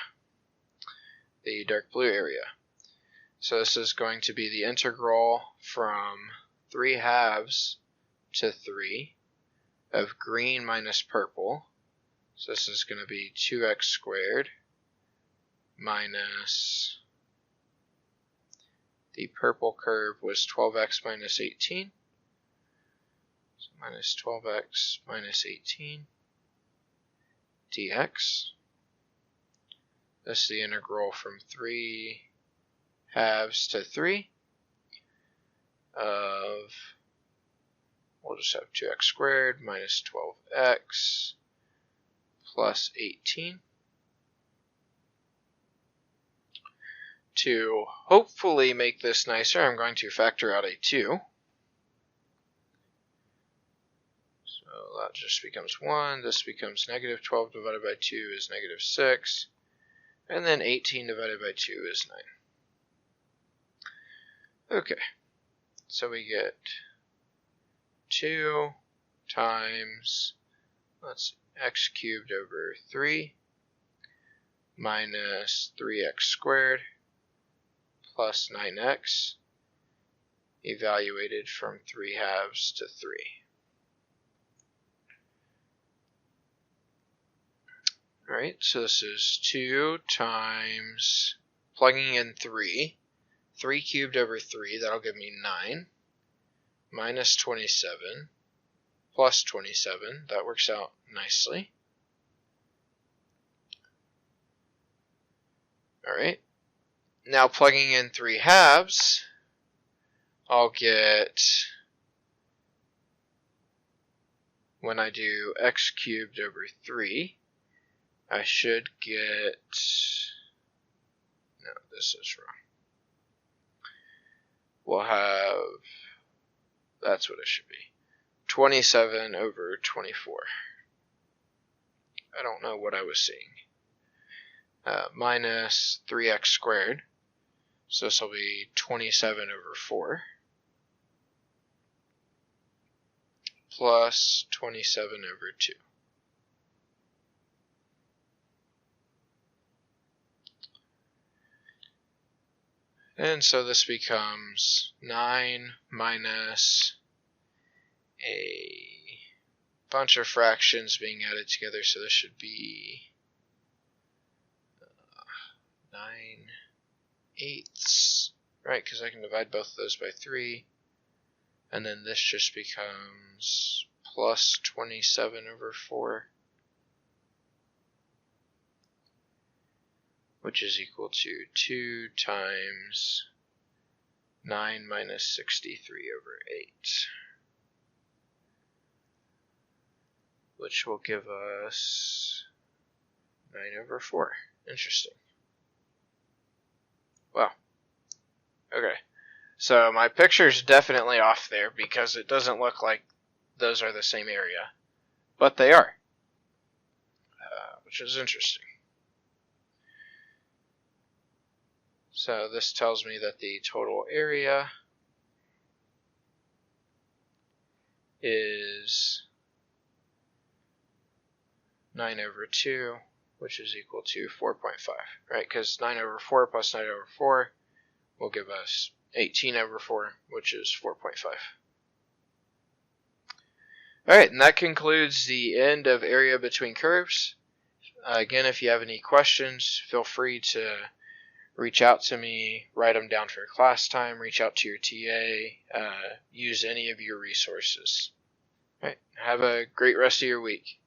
the dark blue area. So this is going to be the integral from 3/2 to 3 of green minus purple. So this is going to be 2x squared minus The purple curve was 12x minus 18. So minus 12x minus 18 dx. This is the integral from 3 halves to 3 of, we'll just have 2x squared minus 12x plus 18. To hopefully make this nicer, I'm going to factor out a 2. So that just becomes 1. This becomes negative 12 divided by 2 is negative 6. And then 18 divided by 2 is 9. Okay, so we get 2 times, let's see, x cubed over 3 minus 3x squared plus 9x, evaluated from 3 halves to 3. Alright, so this is 2 times, plugging in 3 cubed over 3, that'll give me 9, minus 27, plus 27, that works out nicely. Alright, now plugging in 3 halves, I'll get, when I do x cubed over 3, I should get, no, this is wrong. We'll have, that's what it should be, 27 over 24. I don't know what I was seeing. Minus 3x squared. So this will be 27 over 4. Plus 27 over 2. And so this becomes 9 minus a bunch of fractions being added together, so this should be 9/8, right, because I can divide both of those by 3, and then this just becomes plus 27 over 4, which is equal to 2 times 9 minus 63 over 8, which will give us 9 over 4. Interesting. Wow. Okay. So my picture's definitely off there because it doesn't look like those are the same area. But they are. Which is interesting. So this tells me that the total area is 9 over 2, which is equal to 4.5, right? Because 9 over 4 plus 9 over 4 will give us 18 over 4, which is 4.5. Alright, and that concludes the end of area between curves. Again, if you have any questions, feel free to reach out to me, write them down for class time, reach out to your TA, use any of your resources. Alright, have a great rest of your week.